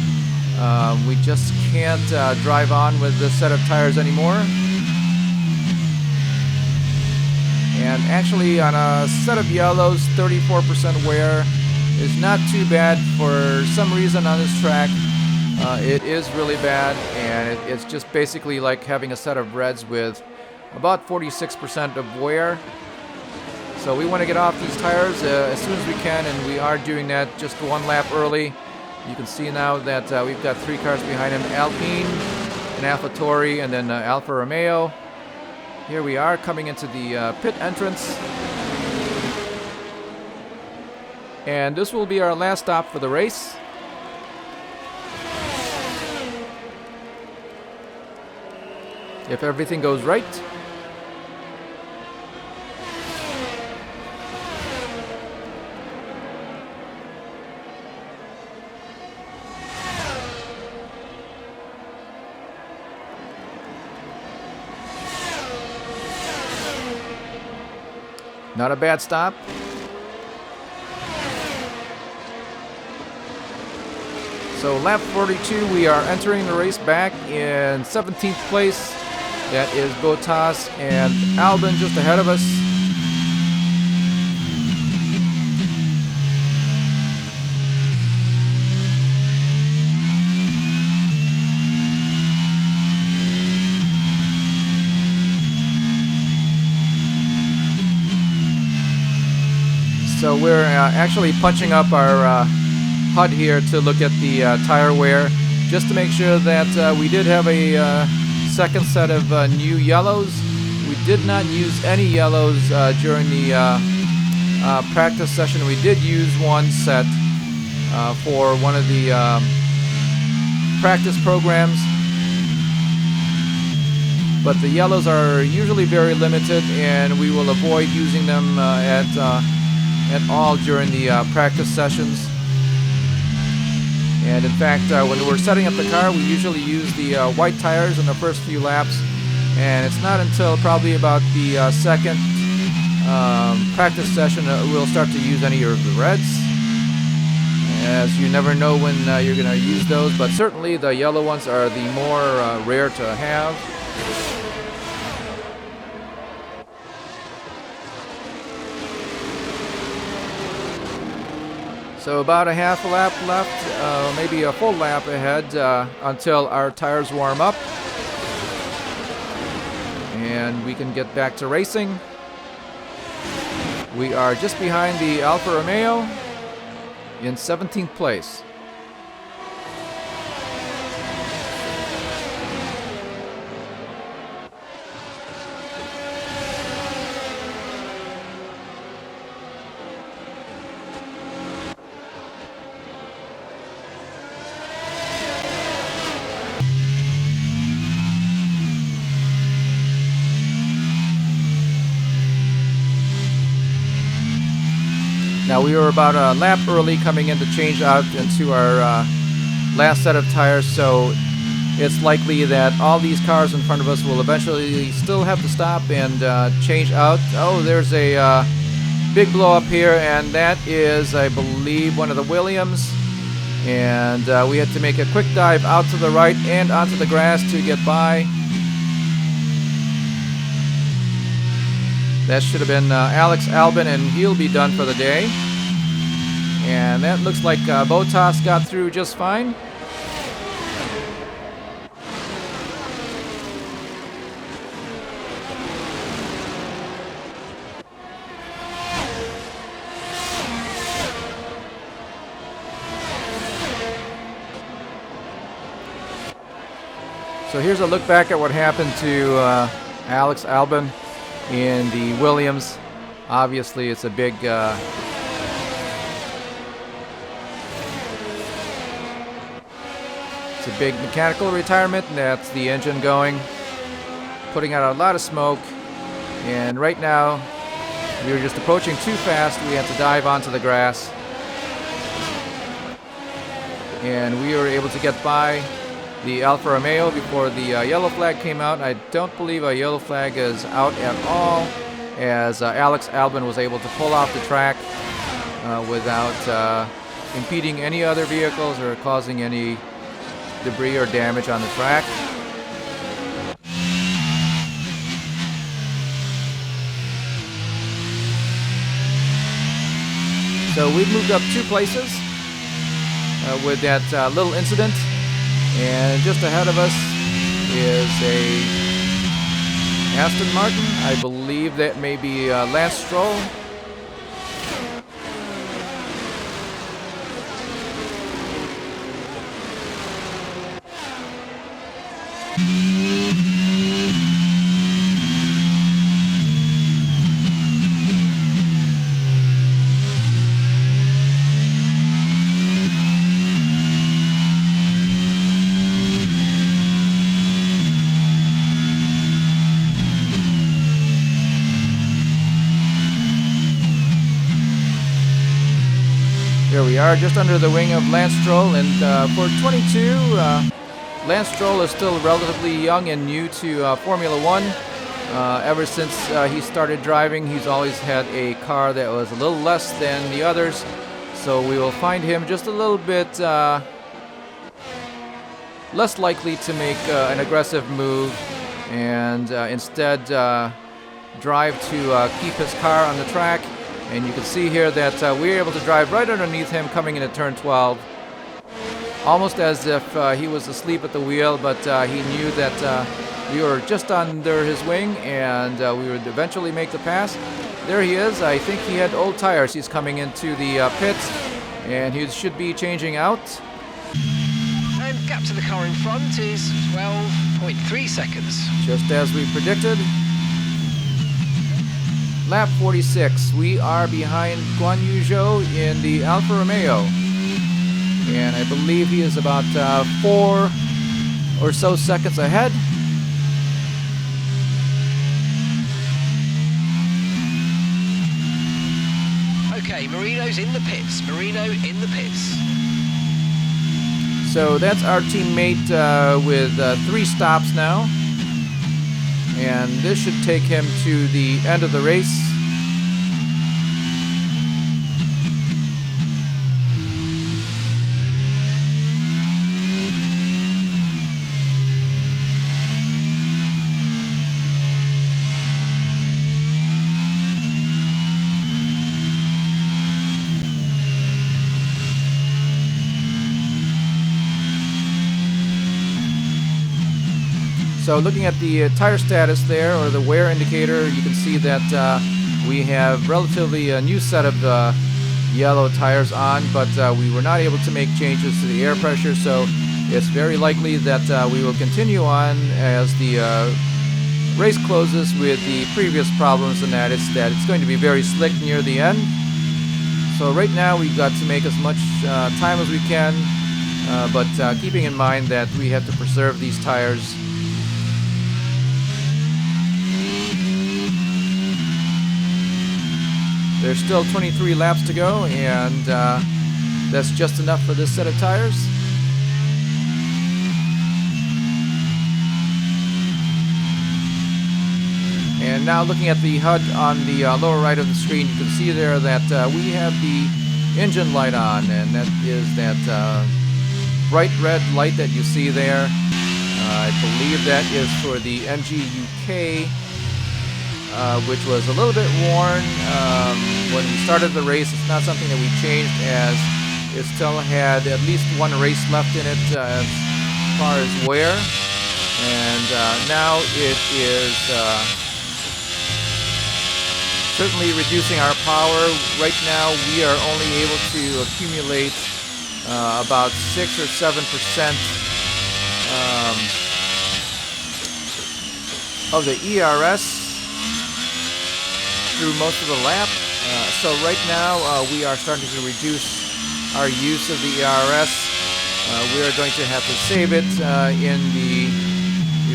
We just can't drive on with this set of tires anymore. And actually on a set of yellows, 34% wear is not too bad. For some reason on this track, it is really bad, and it's just basically like having a set of reds with about 46% of wear. So we want to get off these tires as soon as we can, and we are doing that just 1 lap early. You can see now that we've got 3 cars behind him, Alpine, an AlphaTauri, and then Alfa Romeo. Here we are coming into the pit entrance. And this will be our last stop for the race. If everything goes right. Not a bad stop. So lap 42, we are entering the race back in 17th place. That is Bottas and Albon just ahead of us. we're actually punching up our HUD here to look at the tire wear, just to make sure that we did have a second set of new yellows. We did not use any yellows during the practice session. We did use one set for one of the practice programs, but the yellows are usually very limited, and we will avoid using them at all during the practice sessions. And in fact, when we're setting up the car, we usually use the white tires in the first few laps, and it's not until probably about the second practice session that we'll start to use any of the reds, as you never know when you're going to use those, but certainly the yellow ones are the more rare to have. So about a half a lap left, maybe a full lap ahead until our tires warm up and we can get back to racing. We are just behind the Alfa Romeo in 17th place. Now we were about a lap early coming in to change out into our last set of tires, so it's likely that all these cars in front of us will eventually still have to stop and change out. Oh, there's a big blow up here, and that is, I believe, one of the Williams. And we had to make a quick dive out to the right and onto the grass to get by. That should have been Alex Albin, and he'll be done for the day. And that looks like Botas got through just fine. So here's a look back at what happened to Alex Albin in the Williams. Obviously, it's a big mechanical retirement. That's the engine going, putting out a lot of smoke. And right now, we were just approaching too fast. We had to dive onto the grass, and we were able to get by the Alfa Romeo before the yellow flag came out. I don't believe a yellow flag is out at all, as Alex Albin was able to pull off the track without impeding any other vehicles or causing any debris or damage on the track. So we've moved up 2 places with that little incident. And just ahead of us is a Aston Martin. I believe that may be Lance Stroll. Here we are, just under the wing of Lance Stroll, and for 22, Lance Stroll is still relatively young and new to Formula One. Ever since he started driving, he's always had a car that was a little less than the others, so we will find him just a little bit less likely to make an aggressive move, and instead drive to keep his car on the track. And you can see here that we were able to drive right underneath him coming into turn 12, almost as if he was asleep at the wheel, but he knew that we were just under his wing, and we would eventually make the pass. there he is. I think he had old tires. He's coming into the pit, and he should be changing out. And gap to the car in front is 12.3 seconds. Just as we predicted. Lap 46. We are behind Guan Yu Zhou in the Alfa Romeo. And I believe he is about 4 or so seconds ahead. Okay, Marino's in the pits. Marino in the pits. So that's our teammate with 3 stops now. And this should take him to the end of the race. So looking at the tire status there, or the wear indicator, you can see that we have relatively a new set of yellow tires on, but we were not able to make changes to the air pressure, so it's very likely that we will continue on as the race closes with the previous problems, and that is that it's going to be very slick near the end. So right now we've got to make as much time as we can, but keeping in mind that we have to preserve these tires. There's still 23 laps to go, and that's just enough for this set of tires. And now looking at the HUD on the lower right of the screen, you can see there that we have the engine light on, and that is that bright red light that you see there. I believe that is for the MG UK. Which was a little bit worn when we started the race. It's not something that we changed, as it still had at least one race left in it as far as wear. And now it is certainly reducing our power. Right now we are only able to accumulate about 6 or 7% of the ERS through most of the lap. So right now we are starting to reduce our use of the ERS. We are going to have to save it in the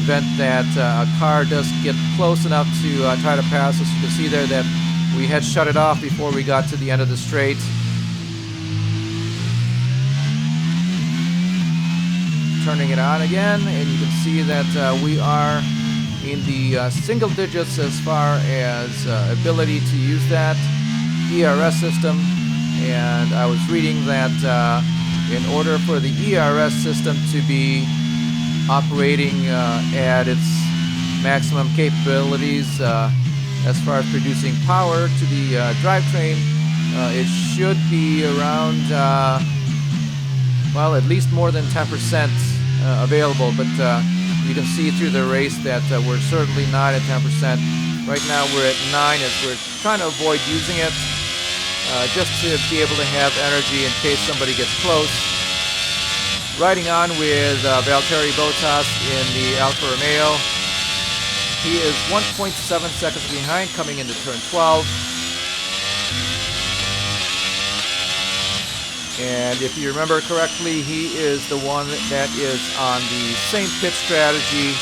event that a car does get close enough to try to pass us. You can see there that we had shut it off before we got to the end of the straight. Turning it on again, and you can see that we are in the single digits as far as ability to use that ERS system. And I was reading that in order for the ERS system to be operating at its maximum capabilities as far as producing power to the drivetrain, it should be around, well, at least more than 10% available, but you can see through the race that we're certainly not at 10%. Right now we're at 9 as we're trying to avoid using it just to be able to have energy in case somebody gets close. Riding on with Valtteri Bottas in the Alfa Romeo. He is 1.7 seconds behind coming into turn 12. And if you remember correctly, he is the one that is on the same pit strategy.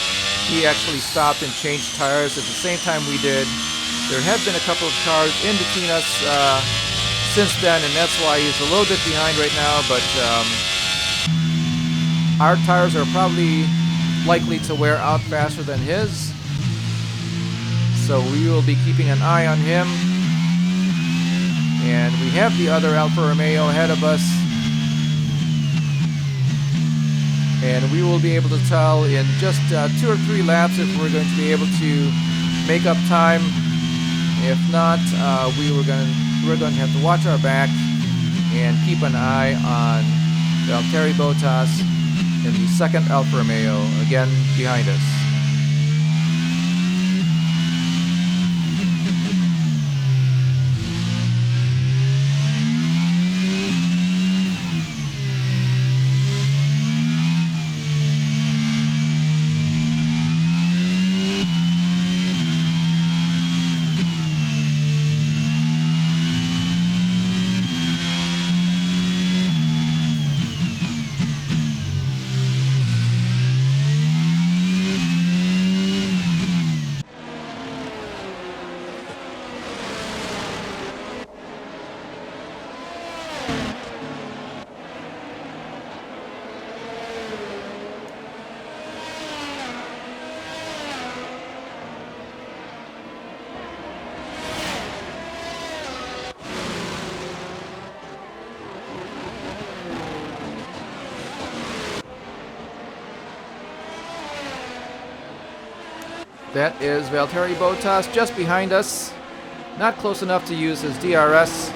He actually stopped and changed tires at the same time we did. There have been a couple of cars in between us since then, and that's why he's a little bit behind right now, but our tires are probably likely to wear out faster than his. So we will be keeping an eye on him. And we have the other Alfa Romeo ahead of us. And we will be able to tell in just 2 or 3 laps if we're going to be able to make up time. If not, we're going to have to watch our back and keep an eye on Valtteri Bottas in the second Alfa Romeo, again behind us. That is Valtteri Bottas just behind us. Not close enough to use his DRS.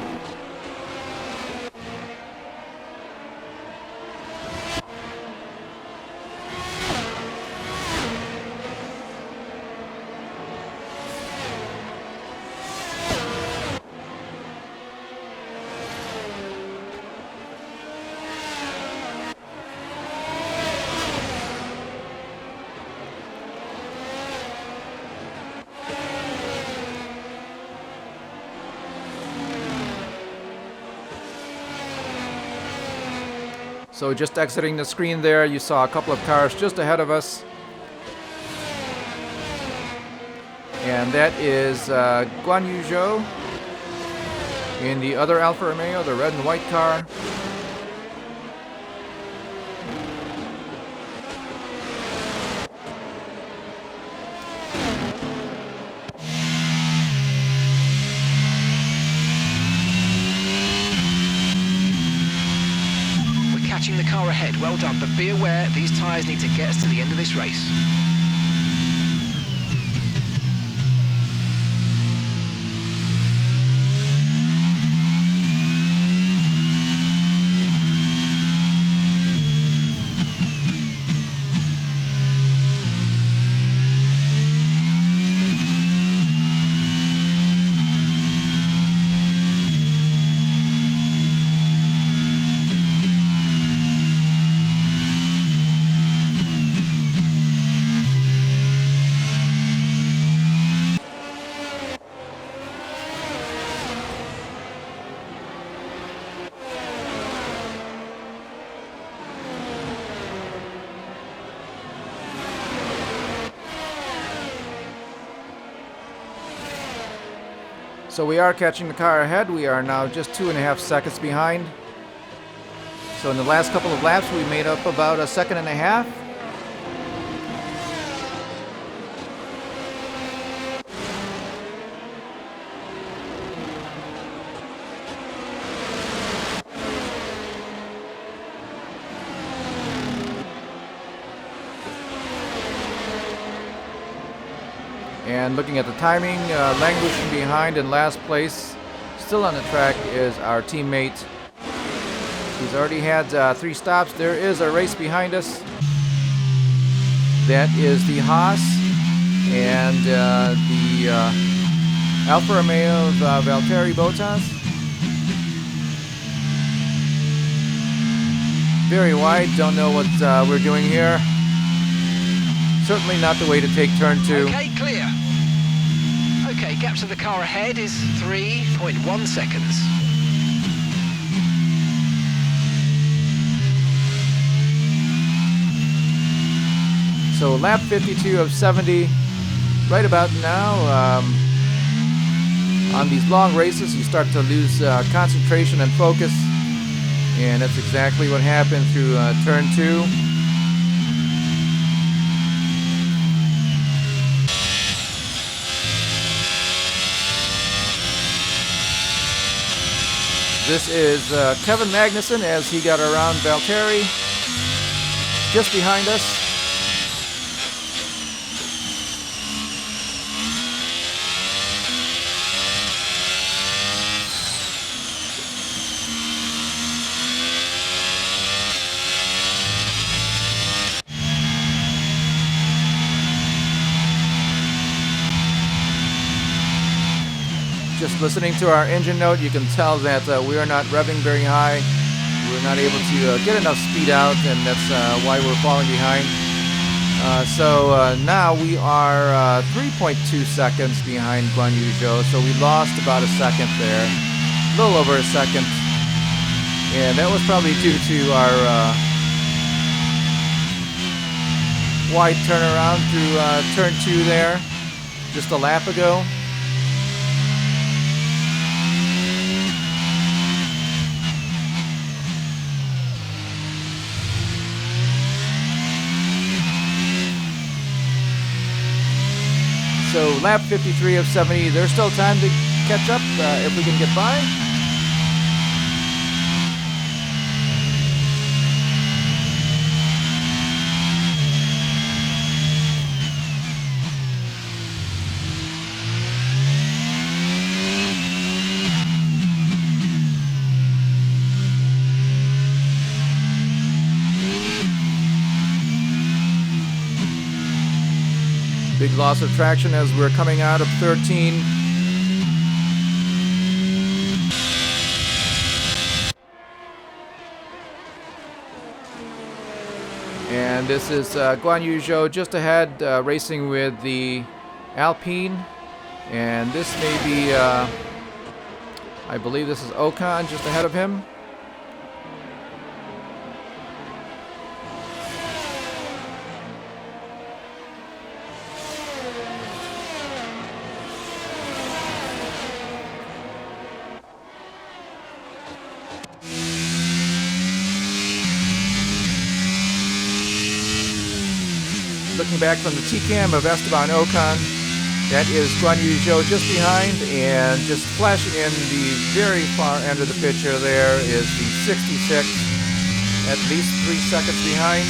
So just exiting the screen there, you saw a couple of cars just ahead of us. And that is Guan Yu Zhou in the other Alfa Romeo, the red and white car. Catching the car ahead, well done, but be aware these tyres need to get us to the end of this race. So we are catching the car ahead. We are now just 2.5 seconds behind. So in the last couple of laps, we made up about 1.5 seconds. And looking at the timing, languishing behind in last place, still on the track is our teammate. He's already had 3 stops. There is a race behind us. That is the Haas and the Alfa Romeo of Valtteri Bottas. Very wide, don't know what we're doing here. Certainly not the way to take turn 2. Okay, clear. Okay, gap to the car ahead is 3.1 seconds. So lap 52 of 70, right about now. On these long races, you start to lose concentration and focus, and that's exactly what happened through turn 2. This is Kevin Magnussen as he got around Valtteri, just behind us. Just listening to our engine note, you can tell that we are not revving very high. We're not able to get enough speed out, and that's why we're falling behind. So now we are 3.2 seconds behind Guan Yu Zhou, so we lost about a second there, a little over a second. And that was probably due to our wide turnaround through turn 2 there, just a lap ago. So lap 53 of 70, there's still time to catch up if we can get by. Big loss of traction as we're coming out of 13. And this is Guan Yu Zhou just ahead, racing with the Alpine. And this may be, I believe this is Ocon just ahead of him. Looking back from the T-cam of Esteban Ocon, that is Guan Yu Zhou just behind, and just flashing in the very far end of the picture there is the 66, at least 3 seconds behind.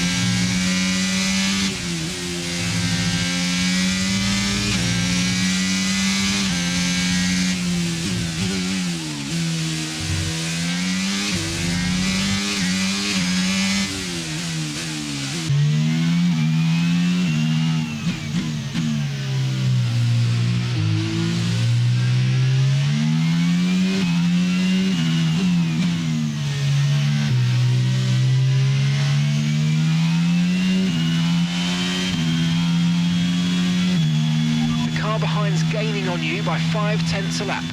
Behind's gaining on you by 0.5 a lap.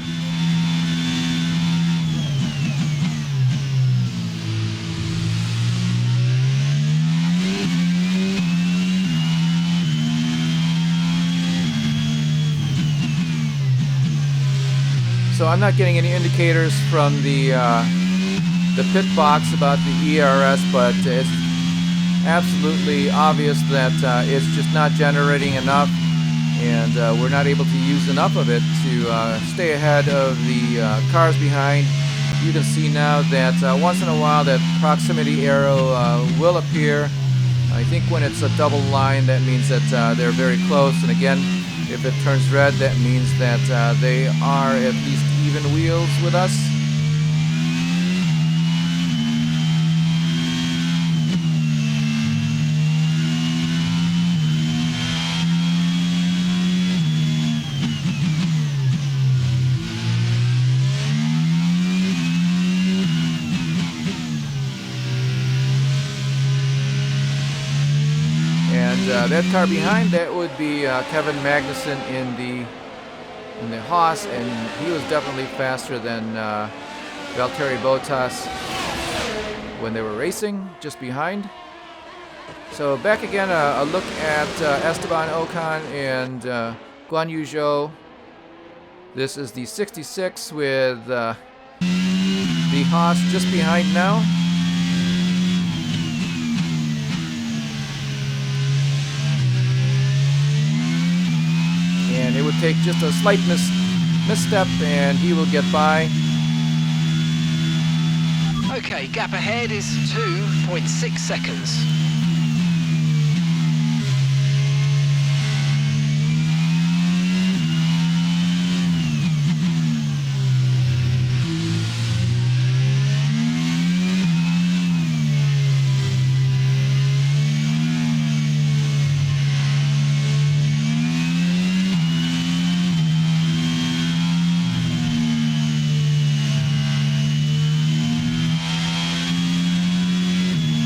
So I'm not getting any indicators from the pit box about the ERS, but it's absolutely obvious that it's just not generating enough. And we're not able to use enough of it to stay ahead of the cars behind. You can see now that once in a while that proximity arrow will appear. I think when it's a double line, that means that they're very close. And again, if it turns red, that means that they are at least even wheels with us. That car behind, that would be Kevin Magnussen in the Haas, and he was definitely faster than Valtteri Bottas when they were racing, just behind. So back again, a look at Esteban Ocon and Guan Yu Zhou. This is the 66 with the Haas just behind now. And it would take just a slight misstep and he will get by. Okay, gap ahead is 2.6 seconds.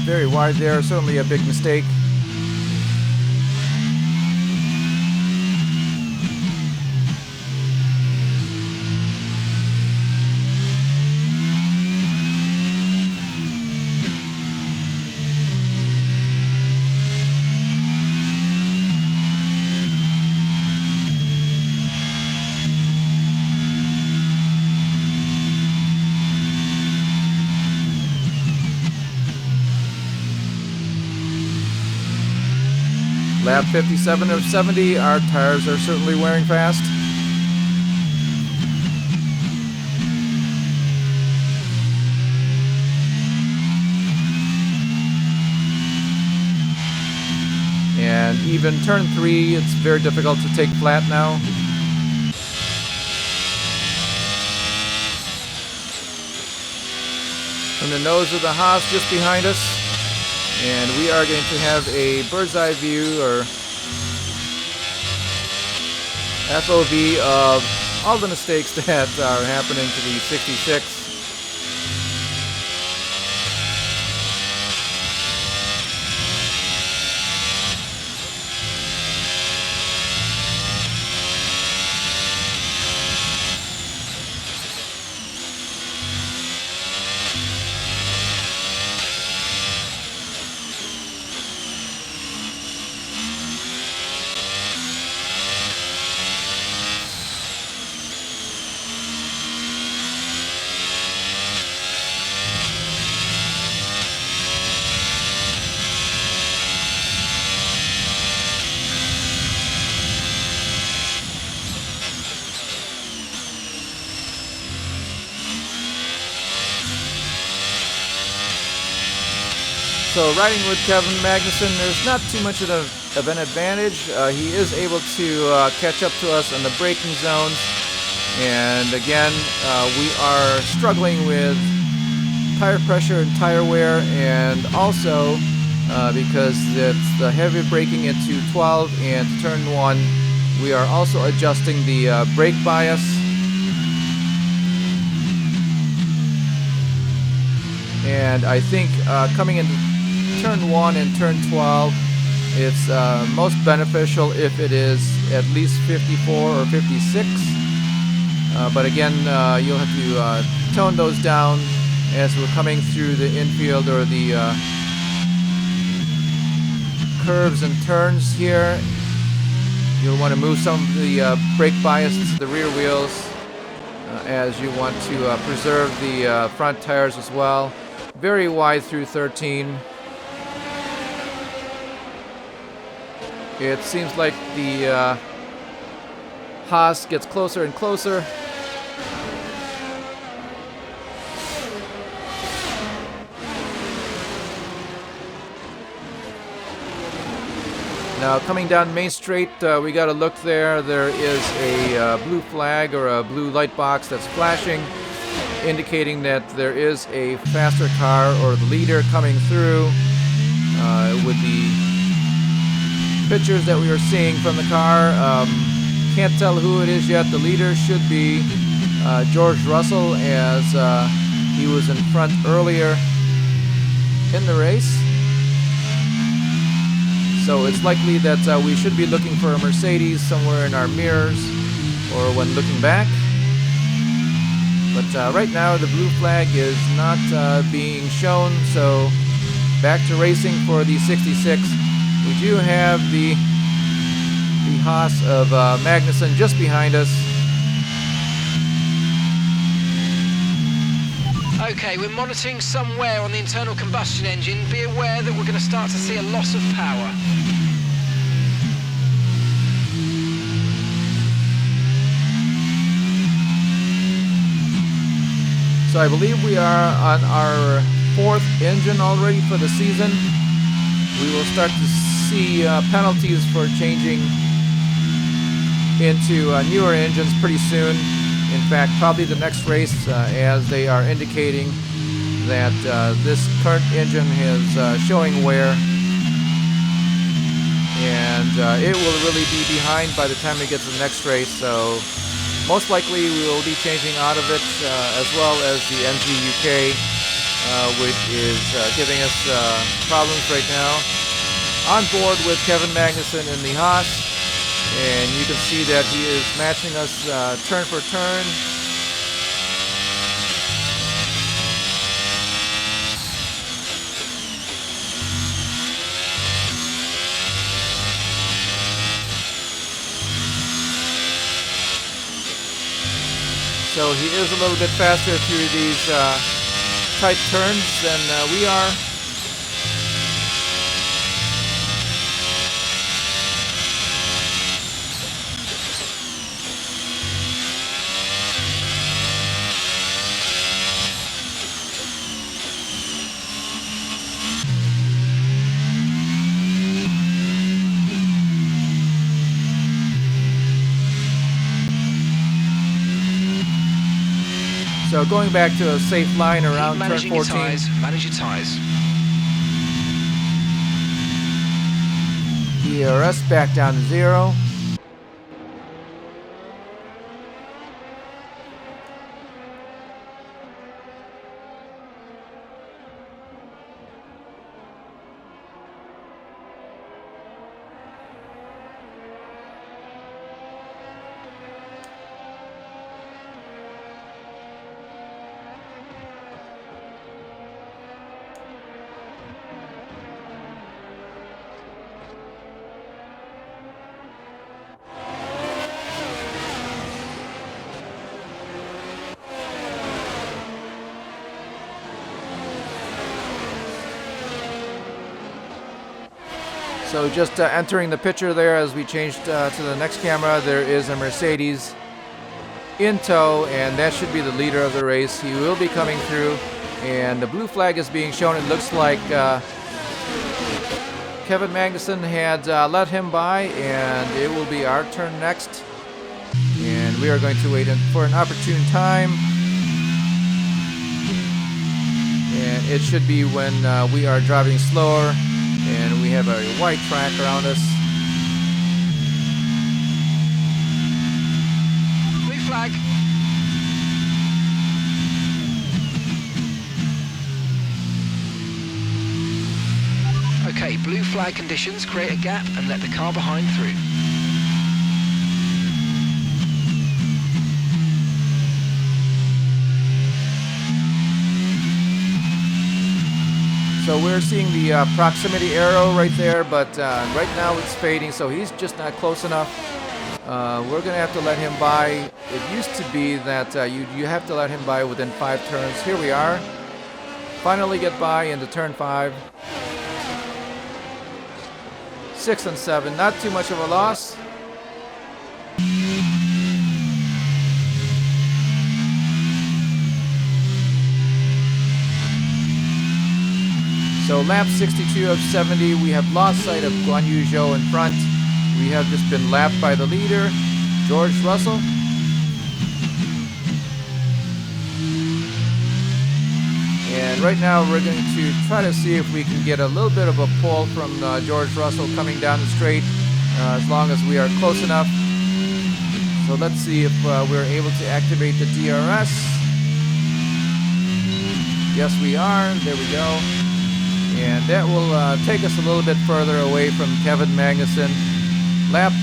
Very wide there, certainly a big mistake. Lap 57 of 70, our tires are certainly wearing fast. And even turn 3, it's very difficult to take flat now. From the nose of the Haas just behind us. And we are going to have a bird's eye view, or FOV of all the mistakes that are happening to the 66. So riding with Kevin Magnussen, there's not too much of an advantage. He is able to catch up to us in the braking zones. And again, we are struggling with tire pressure and tire wear, and also because it's the heavy braking into 12 and turn 1, we are also adjusting the brake bias. And I think coming into turn 1 and turn 12, it's most beneficial if it is at least 54 or 56. But again, you'll have to tone those down as we're coming through the infield or the curves and turns here. You'll want to move some of the brake bias to the rear wheels as you want to preserve the front tires as well. Very wide through 13. It seems like the Haas gets closer and closer. Now coming down Main Street, we got to look there. There is a blue flag or a blue light box that's flashing, indicating that there is a faster car or the leader coming through. With the pictures that we are seeing from the car, can't tell who it is yet. The leader should be George Russell, as he was in front earlier in the race. So it's likely that we should be looking for a Mercedes somewhere in our mirrors or when looking back. But right now the blue flag is not being shown, so back to racing for the 66. We do have the Haas of Magnussen just behind us. Okay, we're monitoring some wear on the internal combustion engine. Be aware that we're going to start to see a loss of power. So I believe we are on our 4th engine already for the season. We will start to see penalties for changing into newer engines pretty soon. In fact, probably the next race, as they are indicating that this current engine is showing wear, and it will really be behind by the time it gets to the next race. So most likely we will be changing out of it, as well as the MG UK, which is giving us problems right now. On board with Kevin Magnussen in the Haas, and you can see that he is matching us turn for turn. So he is a little bit faster through these tight turns than we are. So going back to a safe line around turn 14. Manage your tyres. DRS back down to 0. So just entering the picture there as we changed to the next camera, there is a Mercedes in tow, and that should be the leader of the race. He will be coming through, and the blue flag is being shown. It looks like Kevin Magnussen had let him by, and it will be our turn next. And we are going to wait for an opportune time. And it should be when we are driving slower and we have a white track around us. Blue flag. Okay, blue flag conditions, create a gap and let the car behind through. So we're seeing the proximity arrow right there, but right now it's fading, so he's just not close enough. We're going to have to let him by. It used to be that you have to let him by within 5 turns. Here we are. Finally get by into turn 5. 6 and 7, not too much of a loss. So lap 62 of 70, we have lost sight of Guan Yu Zhou in front. We have just been lapped by the leader, George Russell. And right now we're going to try to see if we can get a little bit of a pull from George Russell coming down the straight, as long as we are close enough. So let's see if we're able to activate the DRS. Yes, we are. There we go. And that will take us a little bit further away from Kevin Magnussen. Lap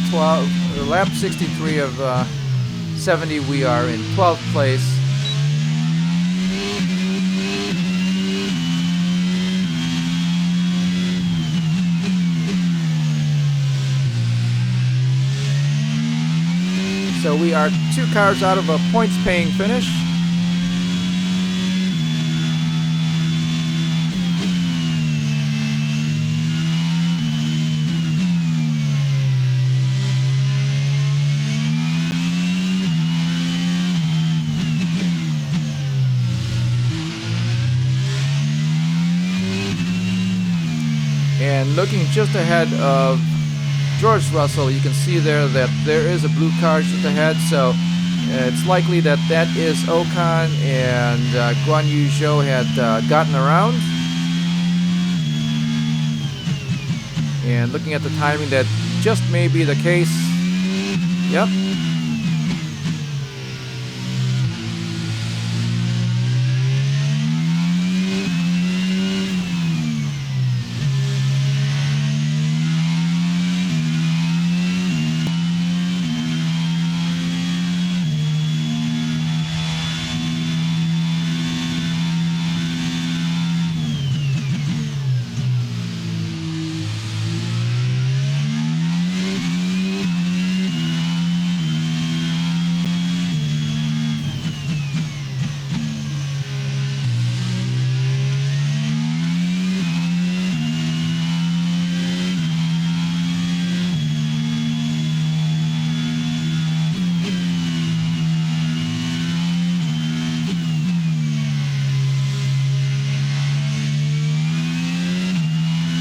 63 of 70, we are in 12th place. So we are 2 cars out of a points-paying finish. And looking just ahead of George Russell, you can see there that there is a blue car just ahead, so it's likely that that is Ocon, and Guan Yu Zhou had gotten around. And looking at the timing, that just may be the case. Yep.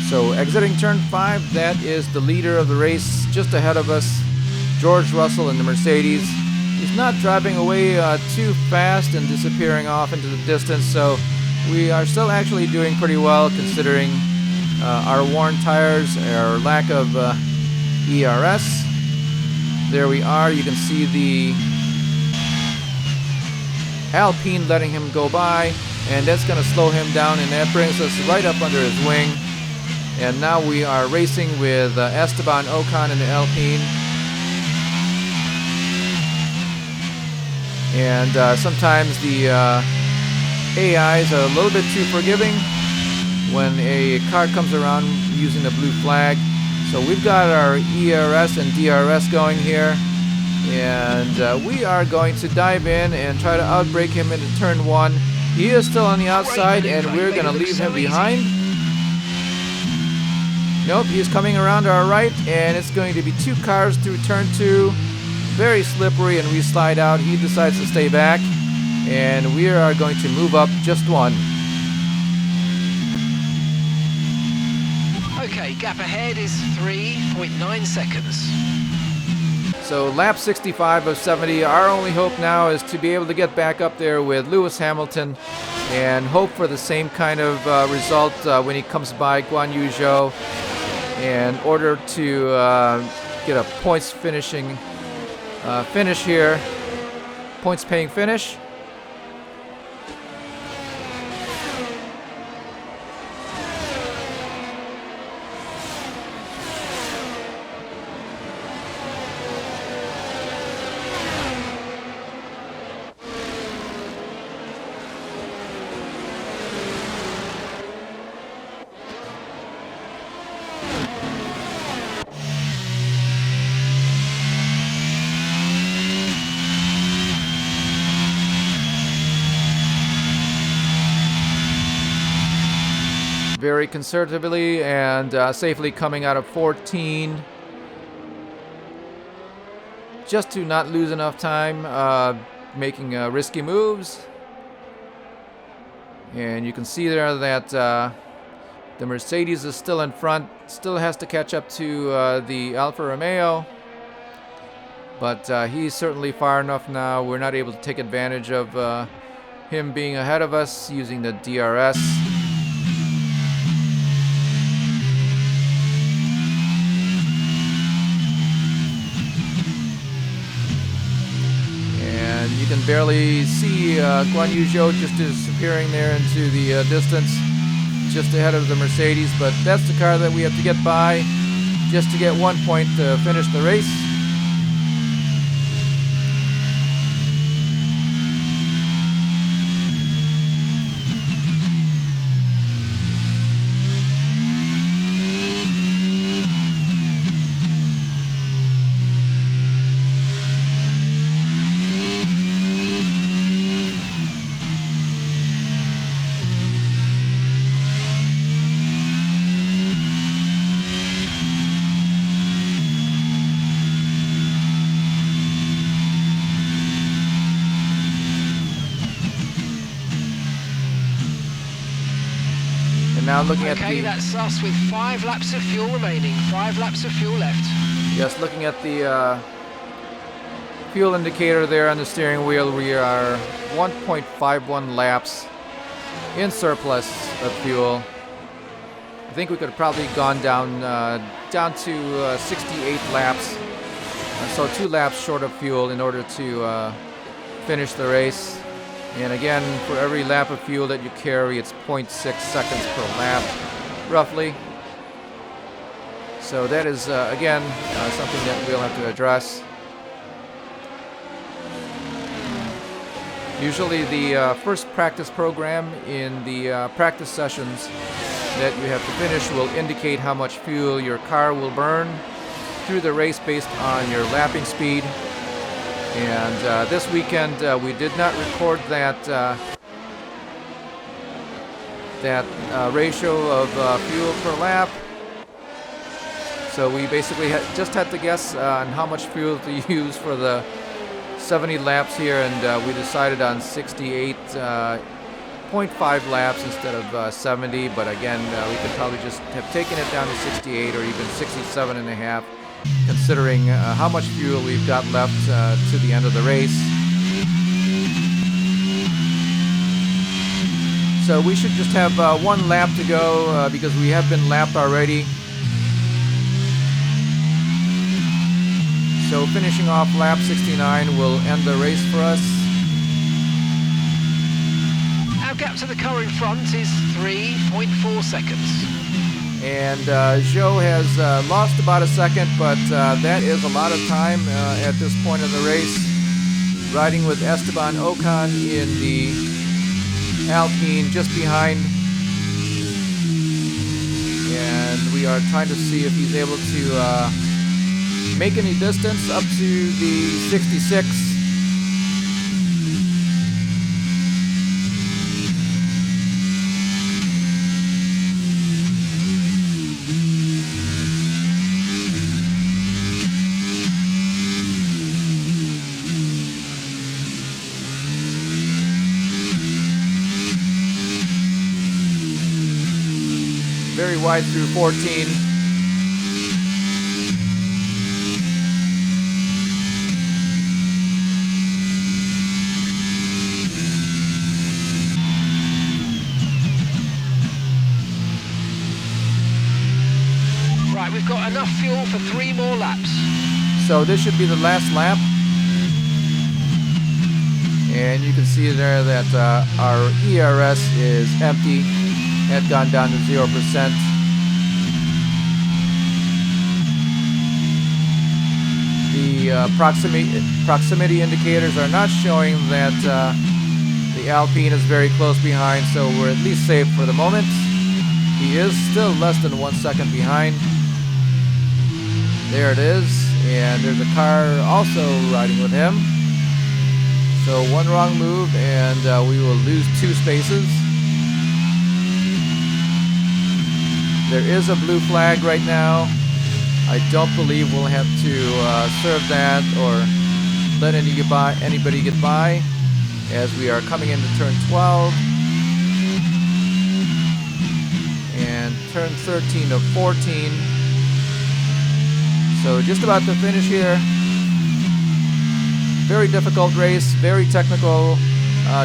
So exiting turn 5, that is the leader of the race just ahead of us, George Russell in the Mercedes. He's not driving away too fast and disappearing off into the distance, so we are still actually doing pretty well considering our worn tires, our lack of ERS. There we are. You can see the Alpine letting him go by, and that's going to slow him down, and that brings us right up under his wing. And now we are racing with Esteban Ocon in the Alpine. And sometimes the AI is a little bit too forgiving when a car comes around using the blue flag. So we've got our ERS and DRS going here. And we are going to dive in and try to outbrake him into turn 1. He is still on the outside, and we're going to leave him behind. Nope, he's coming around our right, and it's going to be 2 cars through turn 2. Very slippery, and we slide out. He decides to stay back, and we are going to move up just 1. Okay, gap ahead is 3.9 seconds. So lap 65 of 70. Our only hope now is to be able to get back up there with Lewis Hamilton and hope for the same kind of result when he comes by Guan Yu Zhou in order to get a points finishing finish here. Points paying finish. Very conservatively and safely coming out of 14. Just to not lose enough time making risky moves. And you can see there that the Mercedes is still in front. Still has to catch up to the Alfa Romeo. But he's certainly far enough now. We're not able to take advantage of him being ahead of us using the DRS. And you can barely see Guan Yu Zhou just disappearing there into the distance, just ahead of the Mercedes. But that's the car that we have to get by just to get 1 point to finish the race. Now looking at Okay, that's us with 5 laps of fuel remaining. 5 laps of fuel left. Just looking at the fuel indicator there on the steering wheel, we are 1.51 laps in surplus of fuel. I think we could have probably gone down to 68 laps, so 2 laps short of fuel in order to finish the race. And again, for every lap of fuel that you carry, it's 0.6 seconds per lap, roughly. So that is, again, something that we'll have to address. Usually the first practice program in the practice sessions that you have to finish will indicate how much fuel your car will burn through the race based on your lapping speed. And this weekend we did not record that ratio of fuel per lap. So we basically just had to guess on how much fuel to use for the 70 laps here, and we decided on 68.5 laps instead of 70. But again, we could probably just have taken it down to 68 or even 67.5. Considering how much fuel we've got left to the end of the race. So we should just have 1 lap to go because we have been lapped already. So finishing off lap 69 will end the race for us. Our gap to the car in front is 3.4 seconds. And Zhou has lost about a second, but that is a lot of time at this point of the race. Riding with Esteban Ocon in the Alpine just behind. And we are trying to see if he's able to make any distance up to the 66. wide through 14. Right, we've got enough fuel for 3 more laps. So this should be the last lap. And you can see there that our ERS is empty. Had gone down to 0%. The proximity indicators are not showing that the Alpine is very close behind, so we're at least safe for the moment. He is still less than 1 second behind. There it is, and there's a car also riding with him. So one wrong move and we will lose 2 spaces. There is a blue flag right now. I don't believe we'll have to serve that or let anybody get by as we are coming into turn 12 and turn 13 to 14. So just about to finish here. Very difficult race, very technical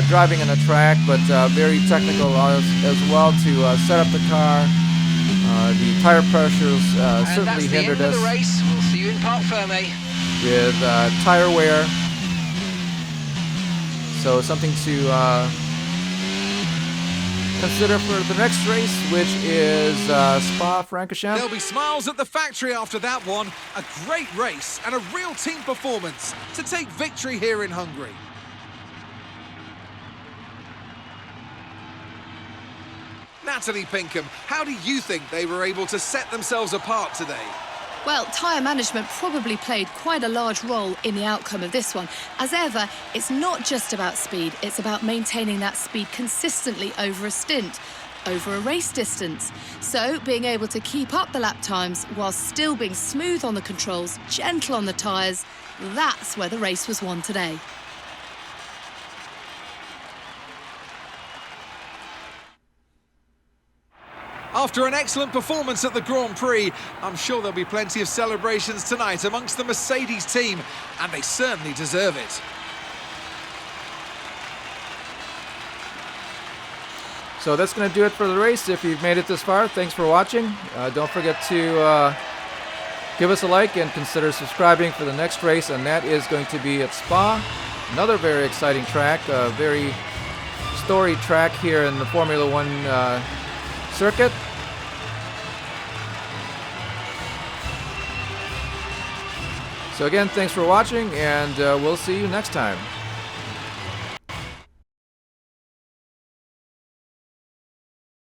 driving on the track, but very technical as well to set up the car. The tire pressures certainly hindered us. And that's the end of the race. We'll see you in Parc Fermé. With tire wear. So something to consider for the next race, which is Spa-Francorchamps. There'll be smiles at the factory after that one. A great race and a real team performance to take victory here in Hungary. Natalie Pinkham, how do you think they were able to set themselves apart today? Well, tyre management probably played quite a large role in the outcome of this one. As ever, it's not just about speed, it's about maintaining that speed consistently over a stint, over a race distance. So, being able to keep up the lap times while still being smooth on the controls, gentle on the tyres, that's where the race was won today. After an excellent performance at the Grand Prix, I'm sure there'll be plenty of celebrations tonight amongst the Mercedes team, and they certainly deserve it. So that's going to do it for the race. If you've made it this far, thanks for watching. Don't forget to give us a like and consider subscribing for the next race, and that is going to be at Spa. Another very exciting track, a very storied track here in the Formula One circuit. So again, thanks for watching, and we'll see you next time.